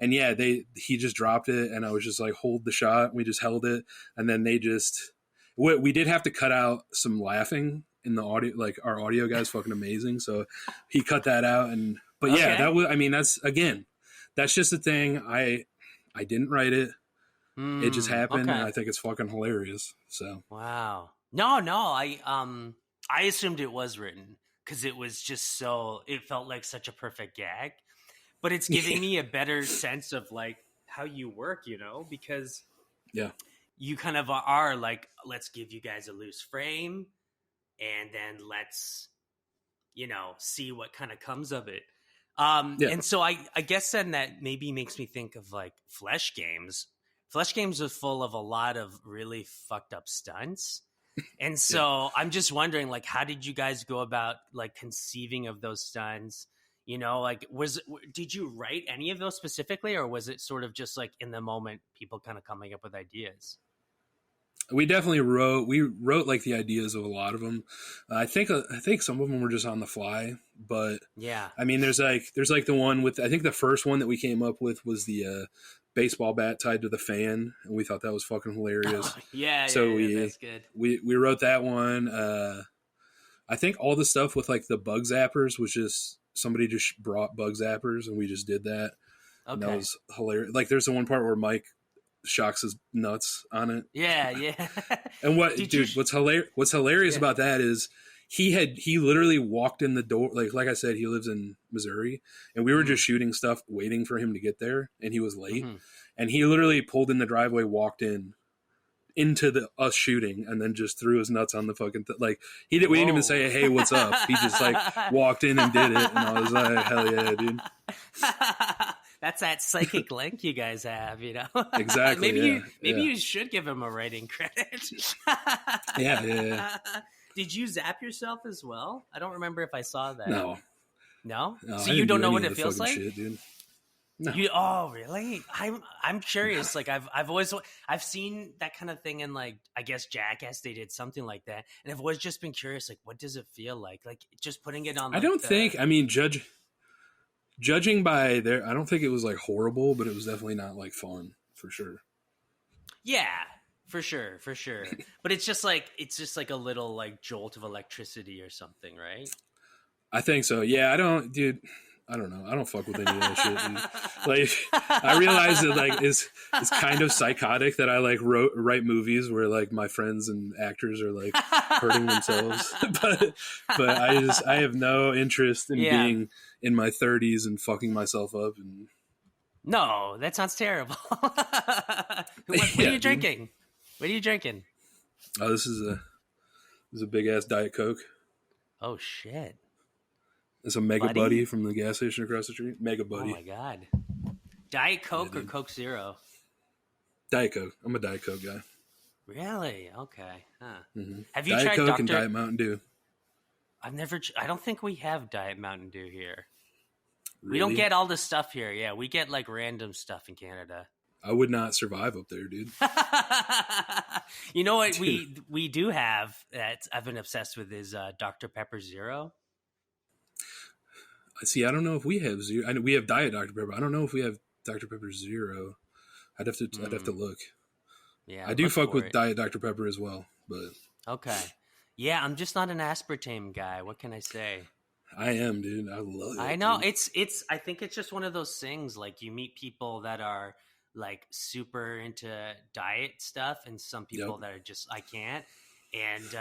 And yeah, he just dropped it, and I was just like, hold the shot. And we just held it, and then we did have to cut out some laughing in the audio. Like our audio guy's fucking amazing, so he cut that out. But yeah, that was. I mean, that's just a thing. I didn't write it. It just happened, and I think it's fucking hilarious. So wow, no, I assumed it was written because it was just it felt like such a perfect gag. But it's giving me a better sense of like how you work, because you kind of are like, let's give you guys a loose frame and then let's, see what kind of comes of it. And so I guess then that maybe makes me think of like Flesh Games. Flesh Games was full of a lot of really fucked up stunts. And so I'm just wondering, like, how did you guys go about like conceiving of those stunts? Like, did you write any of those specifically, or was it sort of just like in the moment, people kind of coming up with ideas? We definitely wrote like the ideas of a lot of them. I think some of them were just on the fly, but yeah, I mean, there's like the one with, I think the first one that we came up with was the baseball bat tied to the fan, and we thought that was fucking hilarious. That's good. We wrote that one. I think all the stuff with like the bug zappers was just somebody just brought bug zappers and we just did that. Okay. And that was hilarious. Like there's the one part where Mike shocks his nuts on it. Yeah. And what's hilarious about that is he literally walked in the door. Like I said, he lives in Missouri, and we were just shooting stuff, waiting for him to get there, and he was late. And he literally pulled in the driveway, walked into us shooting, and then just threw his nuts on the fucking we didn't even say, hey, what's up? He just like walked in and did it, and I was like, hell yeah, dude. That's that psychic link you guys have, Exactly. Maybe you should give him a writing credit. Yeah. Did you zap yourself as well? I don't remember if I saw that. No? So you don't know what it feels like? Shit, dude. No. Oh, really? I'm curious. Like I've seen that kind of thing in like, I guess Jackass, they did something like that, and I've always just been curious. Like, what does it feel like? Like just putting it on. Like, I don't think. I mean, judging by I don't think it was like horrible, but it was definitely not like fun for sure. Yeah, for sure. But it's just like a little like jolt of electricity or something, right? I think so. Yeah, I don't know. I don't fuck with any of that shit, dude. Like, I realize that like it's kind of psychotic that I like write movies where like my friends and actors are like hurting themselves, but I have no interest in being in my 30s and fucking myself up. And no, that sounds terrible. What are you drinking? Dude. What are you drinking? Oh, this is a big ass Diet Coke. Oh shit. It's a Mega Buddy from the gas station across the street. Mega Buddy. Oh my god. Diet Coke or Coke Zero? Diet Coke. I'm a Diet Coke guy. Really? Okay. Huh. Mm-hmm. Have you Diet tried Coke and Diet Mountain Dew? I don't think we have Diet Mountain Dew here. Really? We don't get all the stuff here. Yeah, we get like random stuff in Canada. I would not survive up there, dude. You know what we do have that I've been obsessed with is Dr. Pepper Zero. See, I don't know if we have zero. I know we have Diet Dr. Pepper. I don't know if we have Dr. Pepper Zero. I'd have to look. Yeah, I do fuck with Diet Dr. Pepper as well, but okay. Yeah, I'm just not an aspartame guy. What can I say? I am, dude. I love it. I know. Dude. It's I think it's just one of those things, like you meet people that are like super into diet stuff and some people that are just I can't. And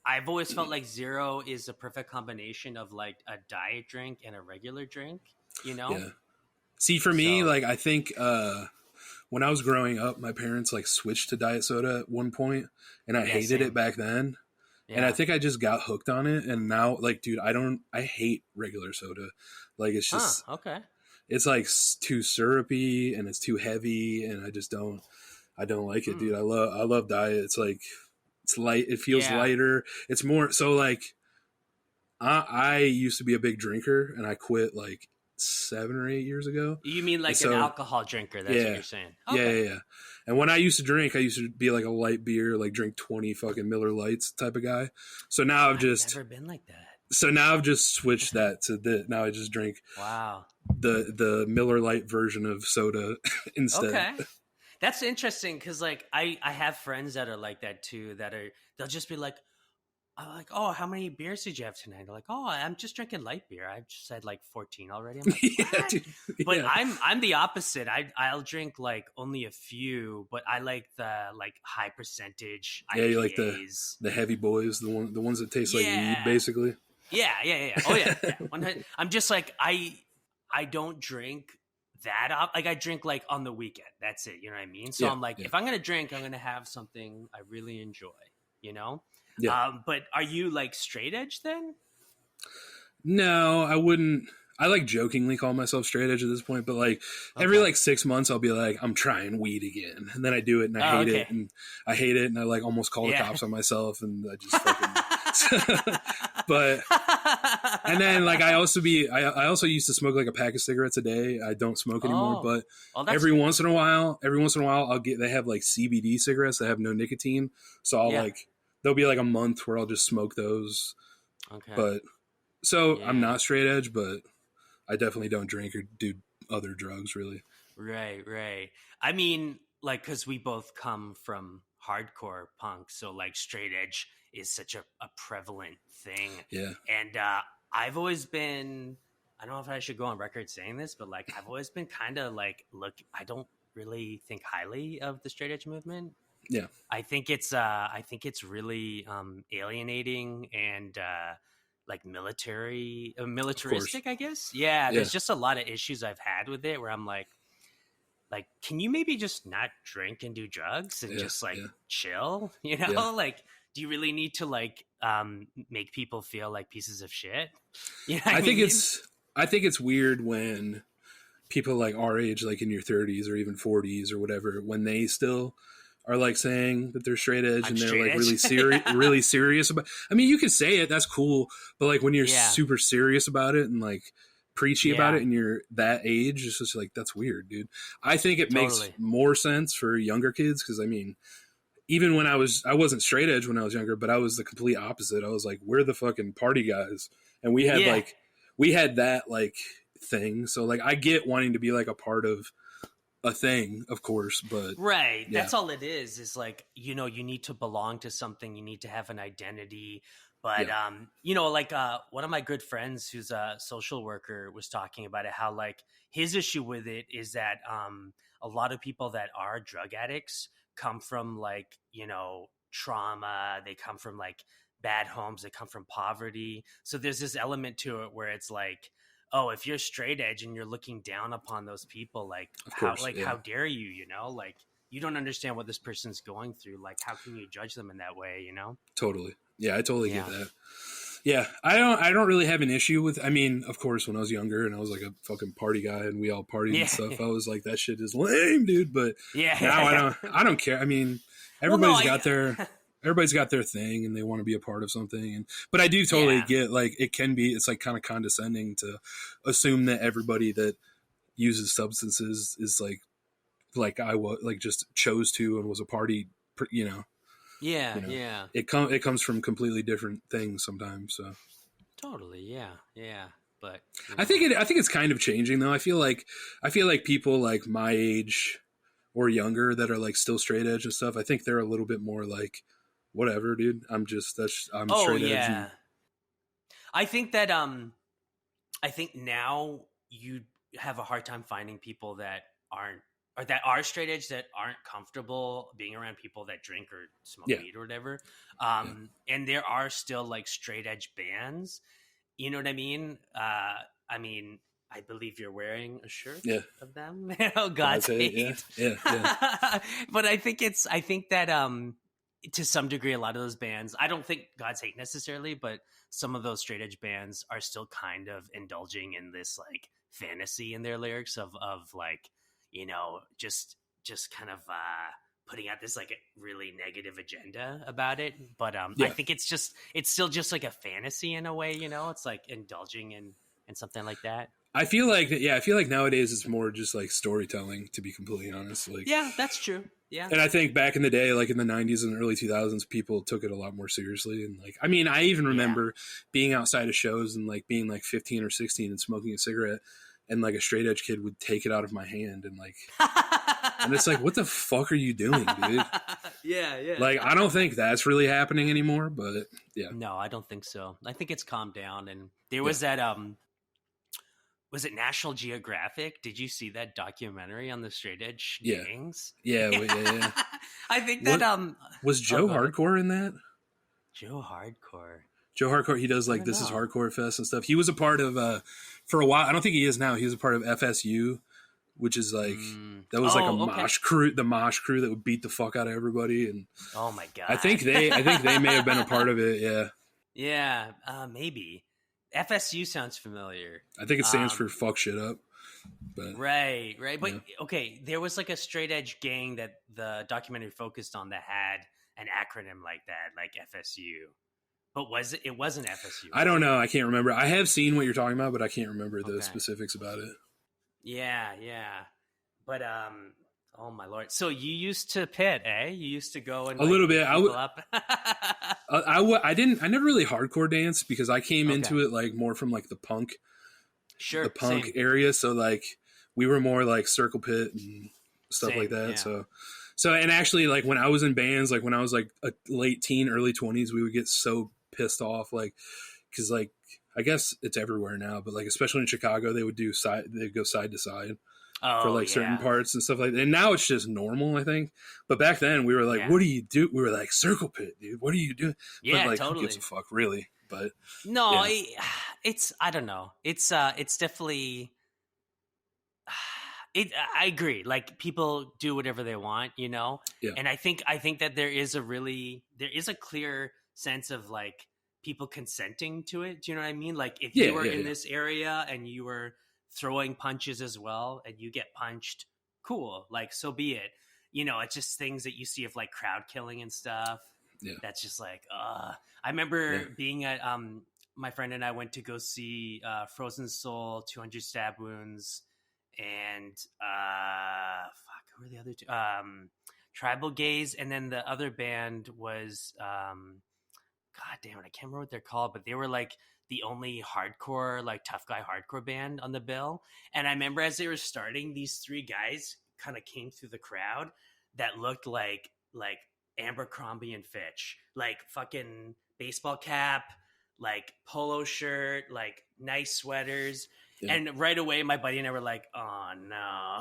I've always felt like Zero is a perfect combination of like a diet drink and a regular drink, you know? Yeah. See, for me, like I think when I was growing up, my parents like switched to diet soda at one point, and I hated it back then. Yeah. And I think I just got hooked on it, and now, like, dude, I hate regular soda. Like, it's just okay. It's like too syrupy and it's too heavy, and I don't like it, dude. I love diet. It's like it's light. It feels lighter. It's more so like I used to be a big drinker, and I quit like 7 or 8 years ago. You mean like an alcohol drinker? That's what you're saying. Okay. Yeah. And when I used to drink, I used to be like a light beer, like drink 20 fucking Miller Lights type of guy. So now I've never been like that. So now I've just switched that to now I just drink the Miller Lite version of soda instead. Okay. That's interesting because like I have friends that are like that too, they'll just be like, I'm like, oh, how many beers did you have tonight? They're like, oh, I'm just drinking light beer. I've just had like 14 already. I'm like, dude, but I'm the opposite. I'll drink like only a few, but I like the like high percentage IPAs. You like the heavy boys, the ones that taste like weed, basically. Yeah. Oh yeah. I'm just like I don't drink that up. Like I drink like on the weekend. That's it. You know what I mean? So I'm like, if I'm gonna drink, I'm gonna have something I really enjoy. You know. Yeah. But are you like straight edge then? No, I wouldn't. I like jokingly call myself straight edge at this point, but like every like 6 months I'll be like, I'm trying weed again. And then I do it and I hate it. And I hate it. And I like almost call the cops on myself and I just fucking, but, and then like I also used to smoke like a pack of cigarettes a day. I don't smoke anymore, but every once in a while they have like CBD cigarettes that have no nicotine. So I'll there'll be like a month where I'll just smoke those. Okay. But I'm not straight edge, but I definitely don't drink or do other drugs really. Right. I mean, like, cause we both come from hardcore punk. So like straight edge is such a prevalent thing. Yeah. And, I've always been, I don't know if I should go on record saying this, but like, I've always been kind of like, look, I don't really think highly of the straight edge movement. Yeah, I think it's really alienating and like militaristic, I guess. Yeah, there's just a lot of issues I've had with it where I'm like, can you maybe just not drink and do drugs and just like chill? You know, like, do you really need to like make people feel like pieces of shit? You know I think it's weird when people like our age, like in your 30s or even 40s or whatever, when they still are like saying that they're straight edge and they're like really serious, really serious about. I mean, you can say it, that's cool, but like when you're super serious about it and like preachy about it and you're that age, it's just like that's weird, dude. I think it makes more sense for younger kids because I mean, even when I wasn't straight edge when I was younger, but I was the complete opposite. I was like, we're the fucking party guys, and we had that like thing. So like, I get wanting to be like a part of a thing, of course, but that's all it is like, you know, you need to belong to something, you need to have an identity, but you know, like one of my good friends who's a social worker was talking about it, how like his issue with it is that a lot of people that are drug addicts come from like, you know, trauma, they come from like bad homes, they come from poverty, so there's this element to it where it's like, oh, if you're straight edge and you're looking down upon those people, like, how dare you, you know, like, you don't understand what this person's going through. Like, how can you judge them in that way, you know? Totally. Yeah, I totally get that. Yeah, I don't really have an issue with, I mean, of course, when I was younger and I was like a fucking party guy and we all partied and stuff, I was like, that shit is lame, dude. But now I don't care. I mean, everybody's got their thing and they want to be a part of something. But I do totally get like, it's like kind of condescending to assume that everybody that uses substances is like like I was like just chose to and was a party, Yeah, yeah. it comes from completely different things sometimes. So Totally, yeah, yeah. But I think it's kind of changing though. I feel like people like my age or younger that are like still straight edge and stuff. I think they're a little bit more like, whatever, dude. I'm straight edge. Yeah. I think that I think now you have a hard time finding people that are straight edge that aren't comfortable being around people that drink or smoke weed or whatever. And there are still like straight edge bands. You know what I mean? I believe you're wearing a shirt of them. God's hate. Yeah. But I think that to some degree, a lot of those bands, I don't think God's hate necessarily, but some of those straight edge bands are still kind of indulging in this like fantasy in their lyrics of like, just kind of putting out this like a really negative agenda about it. But I think it's still just like a fantasy in a way, it's like indulging in something like that. I feel like nowadays it's more just like storytelling, to be completely honest. Like, yeah, that's true. Yeah. And I think back in the day, like in the 90s and early 2000s, people took it a lot more seriously. And like, I mean, I even remember being outside of shows and like being like 15 or 16 and smoking a cigarette, and like a straight edge kid would take it out of my hand and like, and it's like, what the fuck are you doing, dude? Yeah. Like, I don't think that's really happening anymore, but yeah. No, I don't think so. I think it's calmed down. And there was that, was it National Geographic? Did you see that documentary on the straight edge gangs? Yeah. I think that was Joe Hardcore in that? Joe Hardcore. He does like This Is Hardcore Fest and stuff. He was a part of for a while. I don't think he is now. He was a part of FSU, which is like that was like a mosh crew, the mosh crew that would beat the fuck out of everybody. And oh my god, I think they may have been a part of it. Yeah, maybe. FSU sounds familiar. I think it stands for fuck shit up. But right. But okay, there was like a straight edge gang that the documentary focused on that had an acronym like that, like FSU. But it wasn't FSU. I don't know. I can't remember. I have seen what you're talking about, but I can't remember the specifics about it. Yeah. But oh my lord. So you used to pit, eh? You used to go and a little bit. I never really hardcore danced because I came into it like more from like the punk area. So like we were more like circle pit and stuff like that. Yeah. So and actually like when I was in bands, like when I was like a late teen, early 20s, we would get so pissed off, like because like I guess it's everywhere now, but like especially in Chicago, they'd go side to side. For like certain parts and stuff like that. And now it's just normal, I think. But back then we were like, what do you do? We were like, circle pit, dude. What are you doing? Yeah, but like, totally. Who gives a fuck, really? But no, it's I don't know. It's definitely. I agree. Like people do whatever they want, Yeah. And I think that there is a clear sense of like people consenting to it. Do you know what I mean? Like if you were in this area and you were throwing punches as well and you get punched, cool, like so be it. It's just things that you see of like crowd killing and stuff. That's just like I remember being at my friend and I went to go see Frozen Soul, 200 Stab Wounds, and who were the other two? Tribal Gaze, and then the other band was god damn it, I can't remember what they're called, but they were like the only hardcore, like tough guy hardcore band on the bill. And I remember as they were starting, these three guys kind of came through the crowd that looked like Abercrombie and Fitch, like fucking baseball cap, like polo shirt, like nice sweaters. Yeah. And right away, my buddy and I were like, oh no,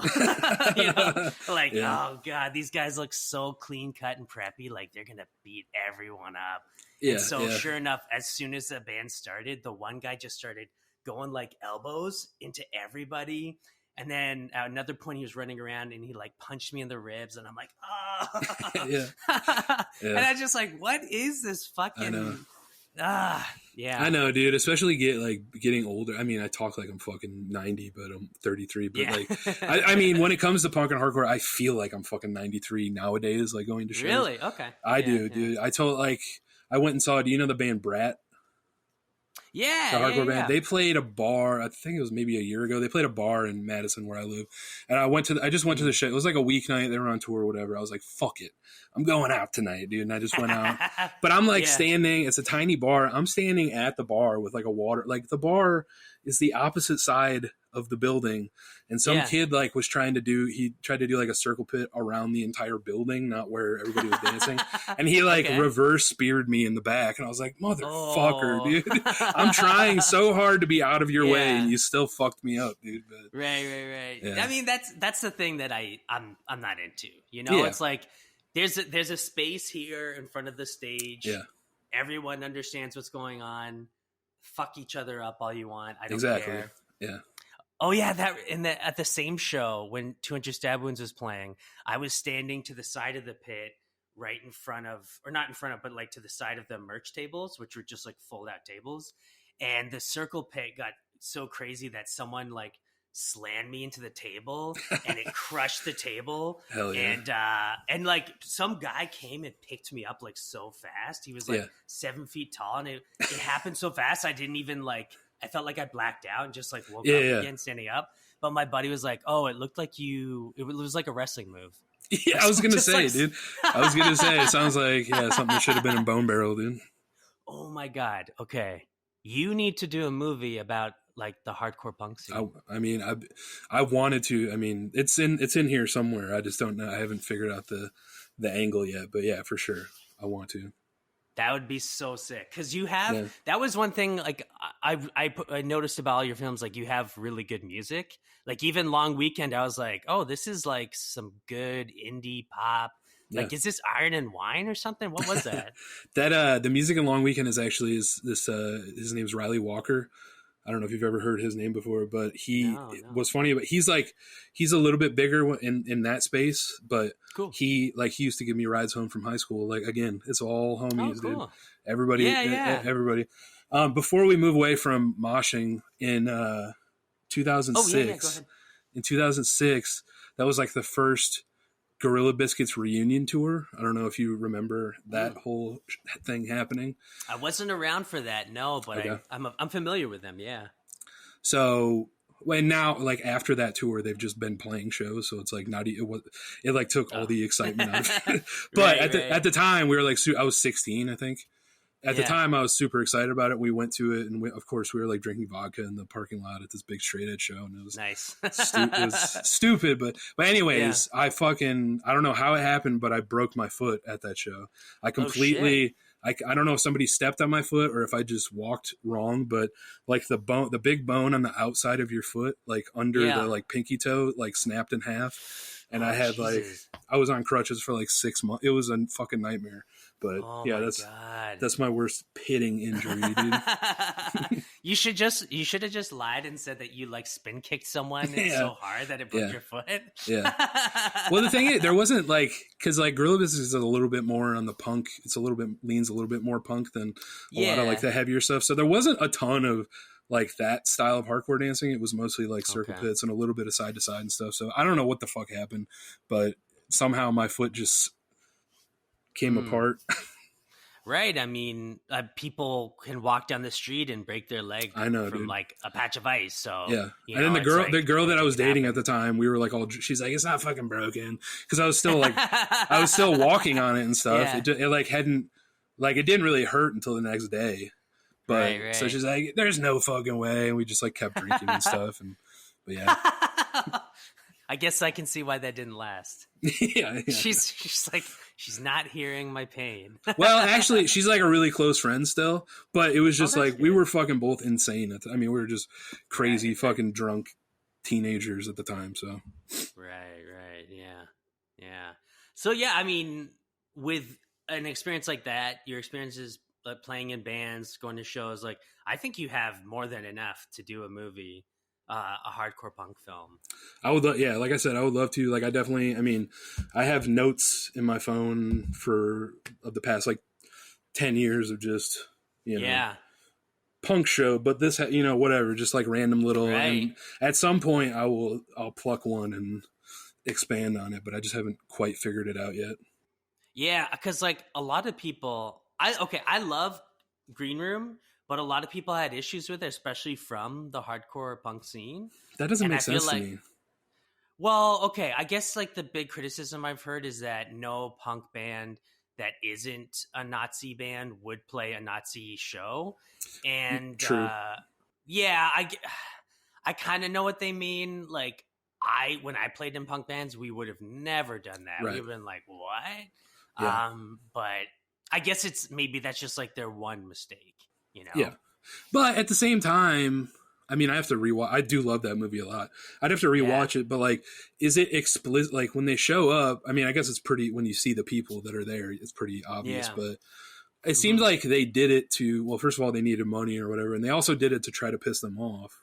oh God, these guys look so clean cut and preppy. Like they're going to beat everyone up. Yeah, and so sure enough, as soon as the band started, the one guy just started going like elbows into everybody. And then at another point he was running around and he like punched me in the ribs and I'm like, oh, And I was just like, what is this fucking, I know, dude, especially getting older. I mean, I talk like I'm fucking 90, but I'm 33. But like, I mean, when it comes to punk and hardcore, I feel like I'm fucking 93 nowadays, like going to shows. Really? Okay. I do, dude. I went and saw, do you know the band Brat? Yeah, the yeah, hardcore band. yeah. They played a bar. I think it was maybe a year ago. They played a bar in Madison where I live, and I just went to the show. It was like a weeknight. They were on tour or whatever. I was like, fuck it, I'm going out tonight, dude. And I just went out. But I'm like standing. It's a tiny bar. I'm standing at the bar with like a water. Like the bar is the opposite side of the building, and some kid like was trying to do. He tried to do like a circle pit around the entire building, not where everybody was dancing. And he like reverse speared me in the back, and I was like, motherfucker, dude. I'm trying so hard to be out of your way, and you still fucked me up, dude. But, right. Yeah. I mean, that's the thing that I'm not into. You know, it's like there's a space here in front of the stage. Yeah. Everyone understands what's going on. Fuck each other up all you want. I don't care. Yeah. Oh yeah, at the same show when 200 Stab Wounds was playing, I was standing to the side of the pit, right in front of, or not in front of, but like to the side of the merch tables, which were just like fold out tables. And the circle pit got so crazy that someone like slammed me into the table and it crushed the table. Hell yeah. And like some guy came and picked me up like so fast. He was like 7 feet tall, and it happened so fast I didn't even like, I felt like I blacked out and just like woke up again standing up. But my buddy was like, oh, it looked like it was like a wrestling move. Yeah, I was going to say, dude. I was going to say, it sounds like, something that should have been in Bone Barrel, dude. Oh my God. Okay. You need to do a movie about like the hardcore punk scene. I mean, I wanted to. I mean, it's in here somewhere. I just don't know. I haven't figured out the angle yet. But yeah, for sure, I want to. That would be so sick because you have. That was one thing. Like I noticed about all your films. Like you have really good music. Like even Long Weekend, I was like, oh, this is like some good indie pop. Like, is this Iron and Wine or something? What was that? The music in Long Weekend is actually his name's Riley Walker. I don't know if you've ever heard his name before, but he was funny. But he's a little bit bigger in that space. But he used to give me rides home from high school. Like again, it's all homies, dude. Everybody, everybody. Before we move away from moshing in 2006, in 2006, that was like the first Gorilla Biscuits reunion tour. I don't know if you remember that whole thing happening. I wasn't around for that, no, but I'm familiar with them. Yeah. So when now, like after that tour, they've just been playing shows, so it's like it like took all the excitement out of it. But at the time, we were like, I was 16, I think. At the time, I was super excited about it. We went to it, and of course, we were like drinking vodka in the parking lot at this big straight edge show, and it was nice. It was stupid, but anyways, I don't know how it happened, but I broke my foot at that show. I completely. I don't know if somebody stepped on my foot or if I just walked wrong, but like the big bone on the outside of your foot, like under the like pinky toe, like snapped in half. And I had I was on crutches for like 6 months. It was a fucking nightmare. But that's my worst pitting injury, dude. You should have just lied and said that you like spin kicked someone so hard that it broke your foot. Yeah. Well, the thing is, there wasn't like, because like Gorilla Business is a little bit more on the punk. It's leans a little bit more punk than a lot of like the heavier stuff. So there wasn't a ton of like that style of hardcore dancing. It was mostly like circle pits and a little bit of side to side and stuff. So I don't know what the fuck happened, but somehow my foot just came apart. Right. I mean, people can walk down the street and break their leg from like a patch of ice. So yeah. And then the girl that I was dating at the time, we were like she's like, it's not fucking broken. Cause I was still like, I was still walking on it and stuff. Yeah. It like hadn't, like, it didn't really hurt until the next day. But so she's like, there's no fucking way. And we just like kept drinking and stuff. But yeah. I guess I can see why that didn't last. Yeah. She's like, she's not hearing my pain. Well, actually, she's like a really close friend still, but it was just like good. We were fucking both insane. I mean, we were just crazy fucking drunk teenagers at the time. So right, yeah. So yeah, I mean, with an experience like that, your experiences playing in bands, going to shows, like I think you have more than enough to do a movie. A hardcore punk film. I would, like I said, I would love to. Like, I have notes in my phone of the past like 10 years of just, punk show. But this, whatever, just like random little. Right. And at some point, I'll pluck one and expand on it. But I just haven't quite figured it out yet. Yeah, because like a lot of people, I love Green Room. but a lot of people had issues with it, especially from the hardcore punk scene. That doesn't And make I feel sense to like, me. well, okay, I guess like the big criticism I've heard is that no punk band that isn't a Nazi band would play a Nazi show. And True. yeah, I kind of know what they mean. Like when I played in punk bands, we would have never done that. Right. We would have been like, what? Yeah. But I guess maybe that's just like their one mistake, you know? Yeah. But at the same time, I mean, I have to rewatch. I do love that movie a lot. I'd have to rewatch it, but like, is it explicit? Like when they show up, I mean, I guess it's pretty, when you see the people that are there, it's pretty obvious, Yeah. but it seems like they did it to, well, first of all, they needed money or whatever. And they also did it to try to piss them off.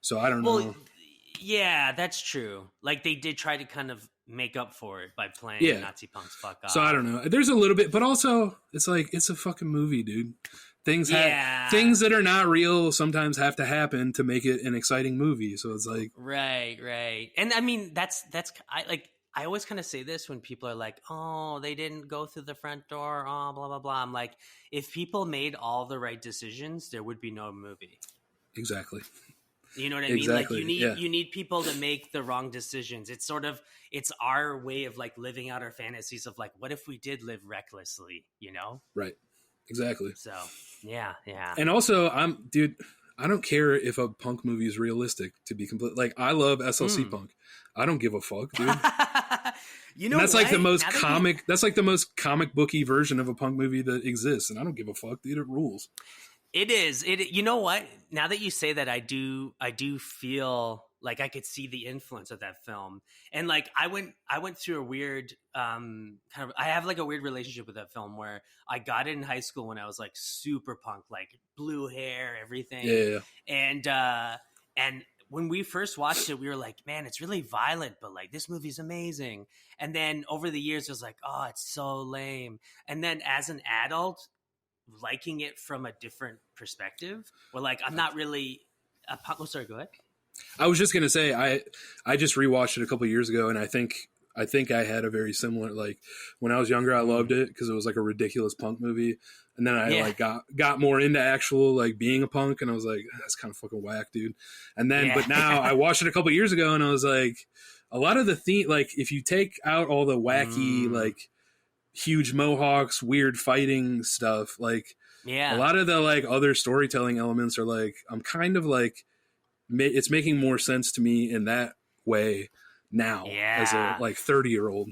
So I don't know. Yeah, that's true. Like they did try to kind of make up for it by playing Nazi punks fuck off. So I don't know. There's a little bit, but also it's like, it's a fucking movie, dude. Things that are not real sometimes have to happen to make it an exciting movie. So it's like, right. And I mean, I always kind of say this when people are like, oh, they didn't go through the front door, oh, blah, blah, blah. I'm like, if people made all the right decisions, there would be no movie. Exactly. You know what I mean? Like you need people to make the wrong decisions. It's our way of like living out our fantasies of like, what if we did live recklessly, you know? Right. Exactly. So yeah. And also I don't care if a punk movie is realistic, to be complete. Like I love SLC Punk. I don't give a fuck, dude. You know, that's like the most comic. That's like the most comic booky version of a punk movie that exists, and I don't give a fuck, dude. It rules. It is. You know what? Now that you say that, I do feel like I could see the influence of that film. And like I went through a weird I have like a weird relationship with that film where I got it in high school when I was like super punk, like blue hair, everything. Yeah. And when we first watched it, we were like, man, it's really violent, but like this movie's amazing. And then over the years, it was like, oh, it's so lame. And then as an adult, liking it from a different perspective, where like I'm not really a punk. Oh, sorry, go ahead. I was just gonna say I just rewatched it a couple of years ago, and I think I had a very similar, like when I was younger, I loved it because it was like a ridiculous punk movie, and then I like got more into actual like being a punk, and I was like, that's kind of fucking whack, dude. And then but now I watched it a couple of years ago, and I was like, a lot of the theme, like if you take out all the wacky like huge mohawks, weird fighting stuff, like a lot of the like other storytelling elements are like, I'm kind of like, it's making more sense to me in that way now as a like 30-year-old.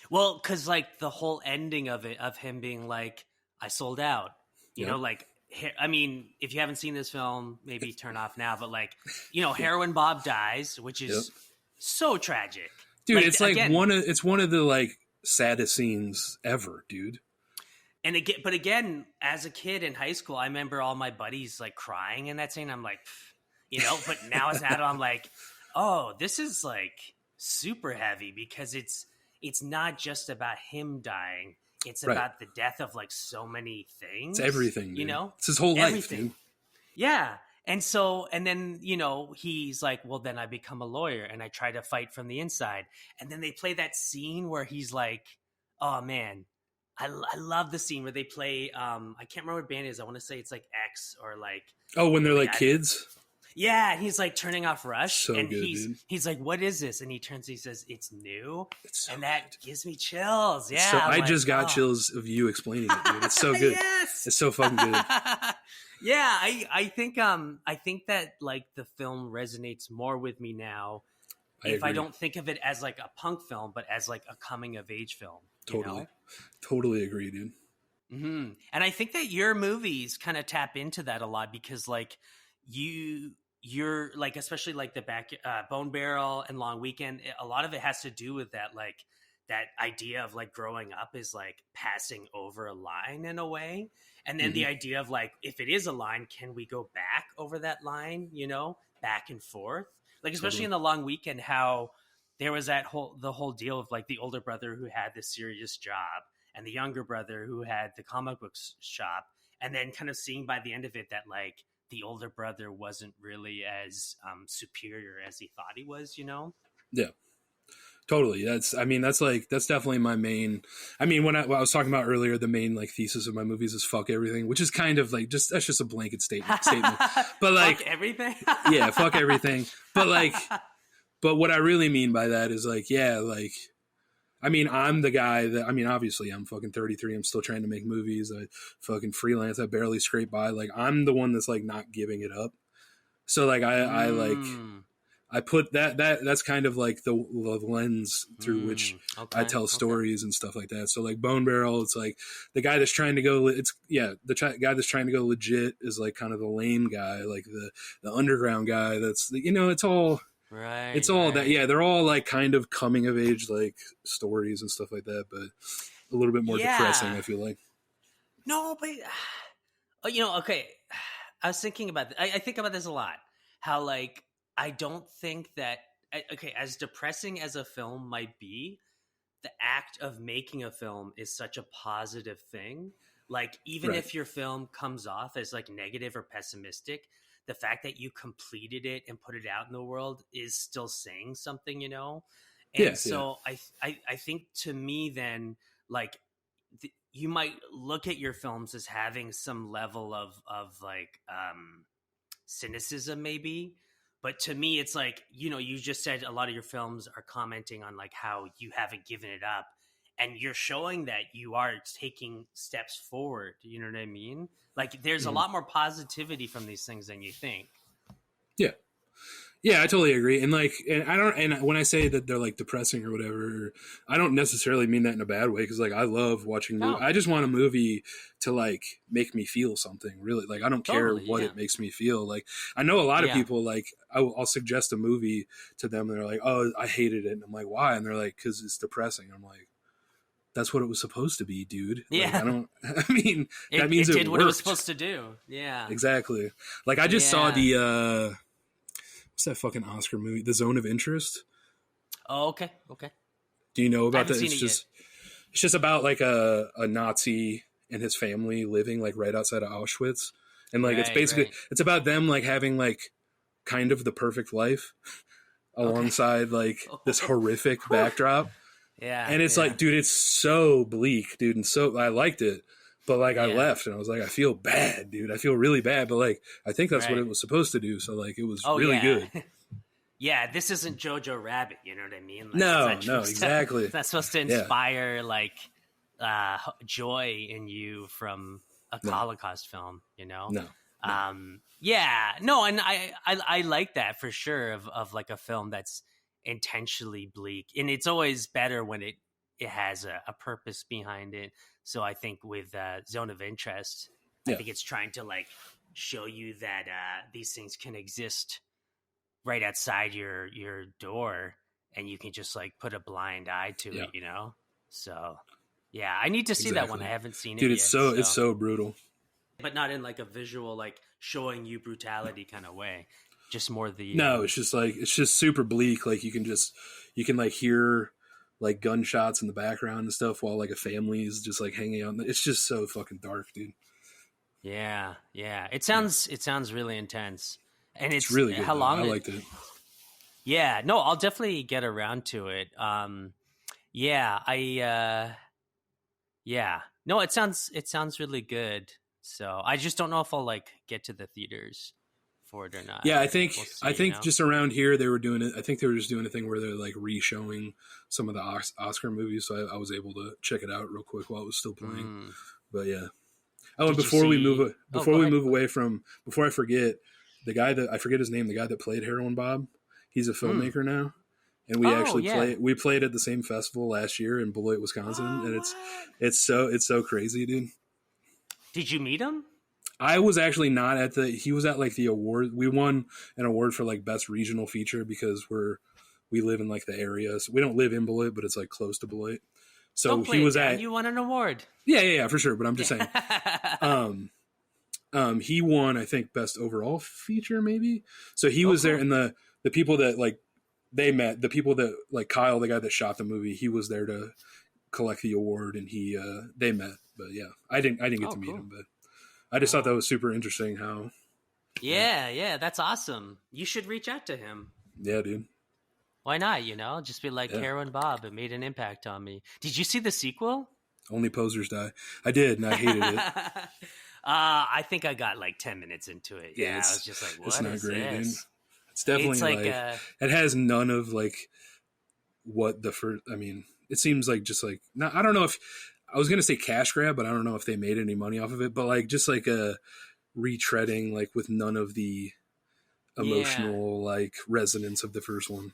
Well, because like the whole ending of it, of him being like, I sold out, you know, like, I mean, if you haven't seen this film, maybe turn off now, but like, you know, Heroin Bob dies, which is so tragic. Dude, like, it's like again, one of the like saddest scenes ever, dude. And again, as a kid in high school, I remember all my buddies like crying in that scene. I'm like, you know, but now as an adult, I'm like, oh, this is like super heavy because it's not just about him dying. It's about the death of like so many things. It's everything, you know? It's his whole life, dude. Yeah. And then, you know, he's like, well, then I become a lawyer and I try to fight from the inside. And then they play that scene where he's like, oh man, I love the scene where they play, I can't remember what band it is. I want to say it's like X or like. Oh, when they're like kids? Yeah, and he's like turning off Rush, so and good, he's like, "What is this?" And he turns, he says, "It's new," and that gives me chills. Yeah, so I just got chills of you explaining it, dude. It's so good. Yes! It's so fucking good. Yeah, I think that like the film resonates more with me now I don't think of it as like a punk film, but as like a coming of age film. Totally agree, dude. Mm-hmm. And I think that your movies kind of tap into that a lot because like you're like, especially like the Bone Barrel and Long Weekend, a lot of it has to do with that, like that idea of like growing up is like passing over a line in a way. And then the idea of like, if it is a line, can we go back over that line, you know, back and forth? Like, especially in the Long Weekend, how there was the whole deal of like the older brother who had the serious job and the younger brother who had the comic books shop. And then kind of seeing by the end of it that like the older brother wasn't really as superior as he thought he was, you know? Yeah. Totally. That's definitely my main. I mean, when I was talking about earlier, the main like thesis of my movies is fuck everything, which is kind of like that's just a blanket statement. But like fuck everything. yeah, fuck everything. But like, but what I really mean by that is like, yeah, like, I mean, I'm the guy that, I mean, obviously I'm fucking 33. I'm still trying to make movies. I fucking freelance. I barely scrape by. Like, I'm the one that's like not giving it up. So like, I like, I put that's kind of like the lens through which I tell stories and stuff like that. So like Bone Barrel, it's like the guy that's trying to go. Guy that's trying to go legit is like kind of the lame guy, like the underground guy. That's it's all right. It's all that. Yeah, they're all like kind of coming of age like stories and stuff like that, but a little bit more depressing. I feel like. No, but okay. I was thinking about I think about this a lot. How like. I don't think that, as depressing as a film might be, the act of making a film is such a positive thing. Like, even if your film comes off as like negative or pessimistic, the fact that you completed it and put it out in the world is still saying something, And I think to me then, like, you might look at your films as having some level of like cynicism maybe. But to me, it's like, you just said a lot of your films are commenting on like how you haven't given it up, and you're showing that you are taking steps forward. You know what I mean? Like there's a lot more positivity from these things than you think. Yeah. Yeah, I totally agree. And like, and when I say that they're like depressing or whatever, I don't necessarily mean that in a bad way. Cause like, I love watching movies. I just want a movie to like make me feel something really. Like, I don't care what it makes me feel. Like, I know a lot of people, like I'll suggest a movie to them and they're like, oh, I hated it. And I'm like, why? And they're like, cause it's depressing. I'm like, that's what it was supposed to be, dude. Yeah. Like, that means it did worked. What it was supposed to do. Yeah, exactly. Like I just saw the, what's that fucking Oscar movie? The Zone of Interest. Oh, okay. Do you know about that? It's just about like a Nazi and his family living like right outside of Auschwitz, and like it's basically it's about them like having like kind of the perfect life alongside like this horrific backdrop. Yeah, and it's like, dude, it's so bleak, dude, and so I liked it. But like I left and I was like, I feel bad, dude. I feel really bad. But like, I think that's what it was supposed to do. So like, it was really good. Yeah, this isn't Jojo Rabbit. You know what I mean? Like, no, exactly. It's not supposed to inspire like joy in you from a Holocaust film. No. And I like that for sure of like a film that's intentionally bleak, and it's always better when it has a purpose behind it. So I think with Zone of Interest, I think it's trying to like show you that these things can exist right outside your door, and you can just like put a blind eye to it, So yeah, I need to see that one. I haven't seen it yet. Dude, it's so brutal. But not in like a visual, like showing you brutality kind of way. Just more the it's just super bleak. Like you can like hear like gunshots in the background and stuff while like a family is just like hanging out. It's just so fucking dark, dude. Yeah. It sounds really intense, and it's really good. How long? I liked it. Yeah, no, I'll definitely get around to it. No, it sounds really good. So I just don't know if I'll like get to the theaters for it or not. Yeah, I think just around here they were doing it. I think they were just doing a thing where they're like re-showing some of the Oscar movies, so I was able to check it out real quick while it was still playing. But yeah. Oh, and before I forget, the guy that I forget his name, the guy that played Heroin Bob, he's a filmmaker now, and we played at the same festival last year in Beloit, Wisconsin, and it's so crazy, dude. Did you meet him? I was actually not he was at like the award. We won an award for like best regional feature because we live in like the area. So we don't live in Beloit, but it's like close to Beloit. So he was you won an award. Yeah, for sure. But I'm just saying, he won, I think, best overall feature maybe. So he was there, and the people that like they met, the people that like Kyle, the guy that shot the movie, he was there to collect the award, and they met. But yeah, I didn't get to meet him, but I just thought that was super interesting how. Yeah, that's awesome. You should reach out to him. Yeah, dude. Why not? You know, just be like Yeah. Heroin Bob. It made an impact on me. Did you see the sequel? Only posers die. I did, and I hated it. I think I got like 10 minutes into it. Yeah, Yeah, I was just like, it's what not is great, dude. this? It's definitely It's like, it has none of like what the first. I mean, it seems like just like not. I don't know if I was gonna say cash grab, but I don't know if they made any money off of it. But like just like a retreading, like with none of the emotional like resonance of the first one.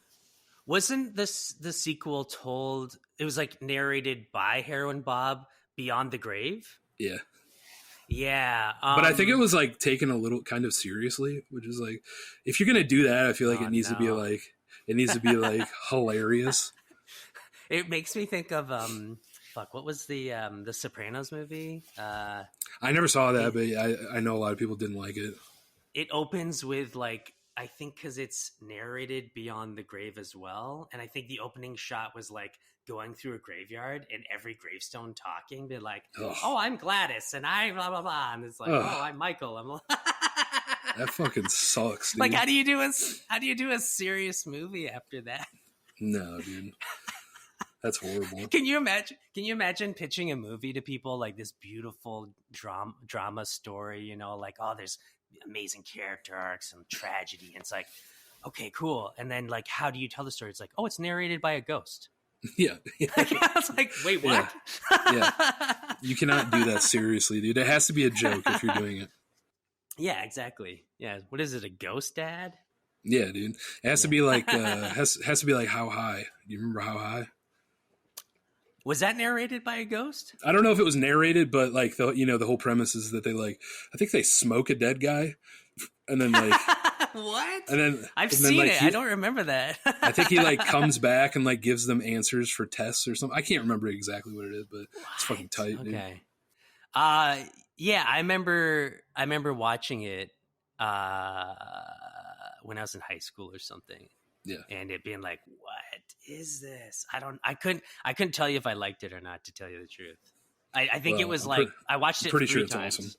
Wasn't this the sequel told? It was like narrated by Heroin Bob Beyond the Grave. Yeah. Yeah, But I think it was like taken a little kind of seriously, which is like, if you're gonna do that, I feel like it needs to be like hilarious. It makes me think of fuck, what was the Sopranos movie? I never saw that, but I know a lot of people didn't like it. It opens with like, I think because it's narrated Beyond the Grave as well, and I think the opening shot was like going through a graveyard and every gravestone talking, be like, Ugh. "Oh, I'm Gladys, and I blah blah blah," and it's like, Ugh. "Oh, I'm Michael." I'm That fucking sucks, dude. like, how do you do a serious movie after that? No, dude. That's horrible. Can you imagine pitching a movie to people like this beautiful drama story, you know, like, oh, there's amazing character arcs and tragedy, and it's like, okay, cool, and then like, how do you tell the story? It's like, oh, it's narrated by a ghost. Yeah. I was like, wait, what? Yeah. You cannot do that seriously, dude. It has to be a joke if you're doing it. Yeah, exactly. Yeah, what is it, a ghost dad? Yeah, dude. It has to be like has to be like How High. Do you remember How High? Was that narrated by a ghost? I don't know if it was narrated, but like the whole premise is that they like, I think they smoke a dead guy, and then like what? And then I've seen like, it. I don't remember that. I think he like comes back and like gives them answers for tests or something. I can't remember exactly what it is, but it's fucking tight. Okay. Yeah, I remember watching it when I was in high school or something. Yeah. And it being like, what is this? I couldn't tell you if I liked it or not, to tell you the truth. I think it was like, I watched it pretty 3 sure it's times. awesome.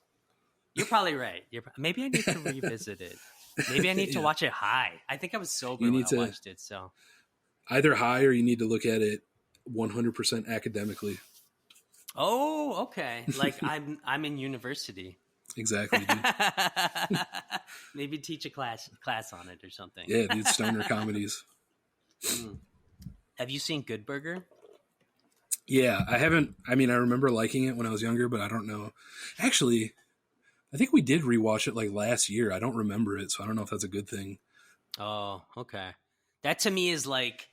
You're probably right. Maybe I need to revisit it. Maybe I need to watch it high. I think I was sober when I watched it. So either high, or you need to look at it 100% academically. Oh, okay. Like I'm in university. Exactly, dude. Maybe teach a class on it or something. Yeah, dude, stoner comedies. Have you seen Good Burger? Yeah, I haven't. I mean, I remember liking it when I was younger, but I don't know. Actually, I think we did rewatch it like last year. I don't remember it, so I don't know if that's a good thing. Oh, okay. That to me is like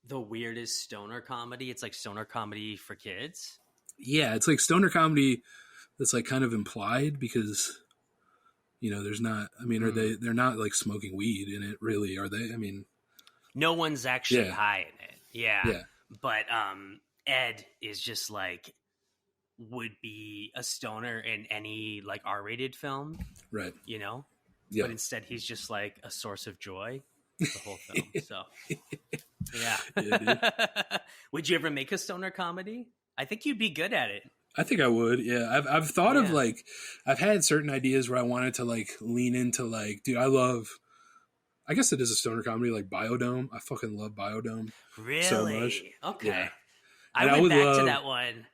the weirdest stoner comedy. It's like stoner comedy for kids. Yeah, it's like stoner comedy that's like kind of implied because, you know, there's not, I mean, they're not like smoking weed in it, really, are they? I mean, no one's actually high in it. Yeah. But Ed is just like, would be a stoner in any like R-rated film. Right. You know? Yeah. But instead he's just like a source of joy the whole film. So yeah. Dude. Would you ever make a stoner comedy? I think you'd be good at it. I think I would. Yeah. I've thought of like, I've had certain ideas where I wanted to like lean into like, dude, I guess it is a stoner comedy, like Biodome. I fucking love Biodome. Really? So much. Okay. Yeah. I went back to that one.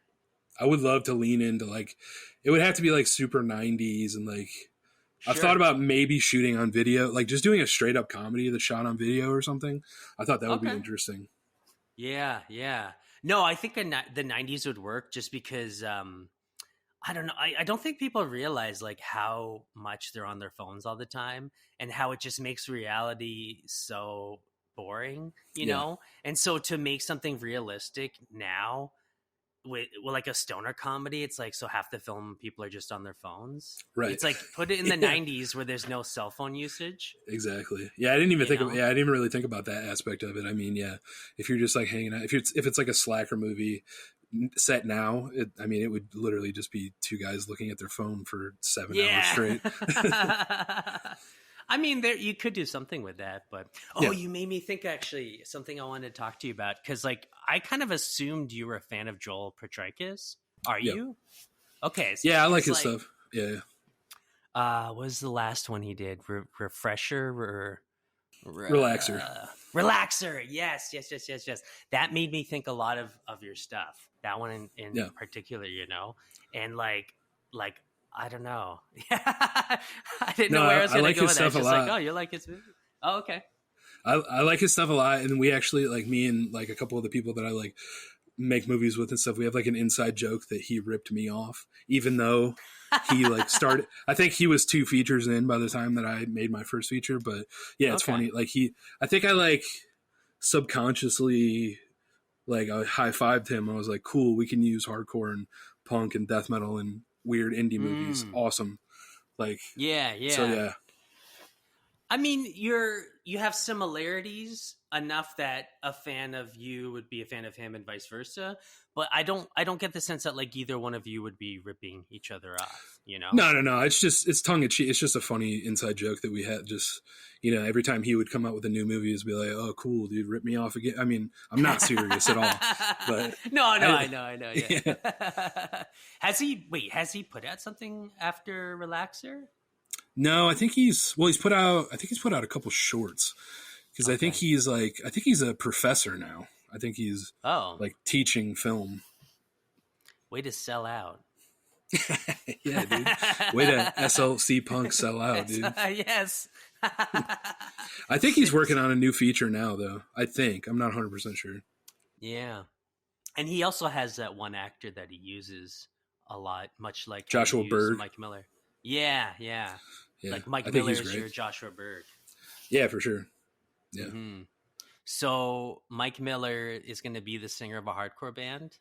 I would love to lean into like, it would have to be like super 90s and like, I've thought about maybe shooting on video, like just doing a straight up comedy that's shot on video or something. I thought that would be interesting. Yeah, yeah. No, I think the 90s would work just because, I don't know. I don't think people realize like how much they're on their phones all the time and how it just makes reality so boring, you know? And so to make something realistic now with like a stoner comedy, it's like, so half the film people are just on their phones. Right. It's like put it in the 90s where there's no cell phone usage. Exactly. Yeah. I didn't even I didn't even really think about that aspect of it. I mean, yeah, if you're just like hanging out, if it's like a slacker movie set now, it would literally just be 2 guys looking at their phone for 7 hours straight. I mean, you could do something with that, but you made me think actually something I wanted to talk to you about, because like I kind of assumed you were a fan of Joel Petrakis. Are you? Okay. So yeah, I like his stuff. Yeah. What was the last one he did? Refresher or Relaxer? Relaxer. Yes, yes, yes, yes, yes. That made me think a lot of your stuff. That one in Yeah. particular, and like I don't know. I didn't No, know where I was I gonna like go his with that. stuff It's a just like, lot. oh, you like his movie? Oh, okay. I like his stuff a lot, and we actually like me and like a couple of the people that I like make movies with and stuff. We have like an inside joke that he ripped me off, even though he like started. I think he was 2 features in by the time that I made my first feature. But yeah, it's Okay. funny. Like I think I like subconsciously like I high fived him. I was like, cool, we can use hardcore and punk and death metal and weird indie movies. Mm. Awesome. Like Yeah, so, yeah. yeah. I mean, you have similarities enough that a fan of you would be a fan of him and vice versa. But I don't get the sense that like either one of you would be ripping each other off, No. It's tongue in cheek. It's just a funny inside joke that we had. Just every time he would come out with a new movie, it'd be like, "Oh, cool, dude, rip me off again." I mean, I'm not serious at all, but no, I know, yeah. yeah. Has he put out something after Relaxer? No, I think he's put out. I think he's put out a couple shorts because I think Okay. he's a professor now. I think he's Oh, like teaching film. way to sell out. Yeah, dude. Way to SLC punk sell out, dude. Yes. I think he's working on a new feature now, though. I think. I'm not 100% sure. Yeah. And he also has that one actor that he uses a lot, much like how Joshua you use Bird. Mike Miller. Yeah. Yeah. Like I Mike think Miller he's is great. your Joshua Bird. Yeah, for sure. Yeah. Mm-hmm. So Mike Miller is going to be the singer of a hardcore band?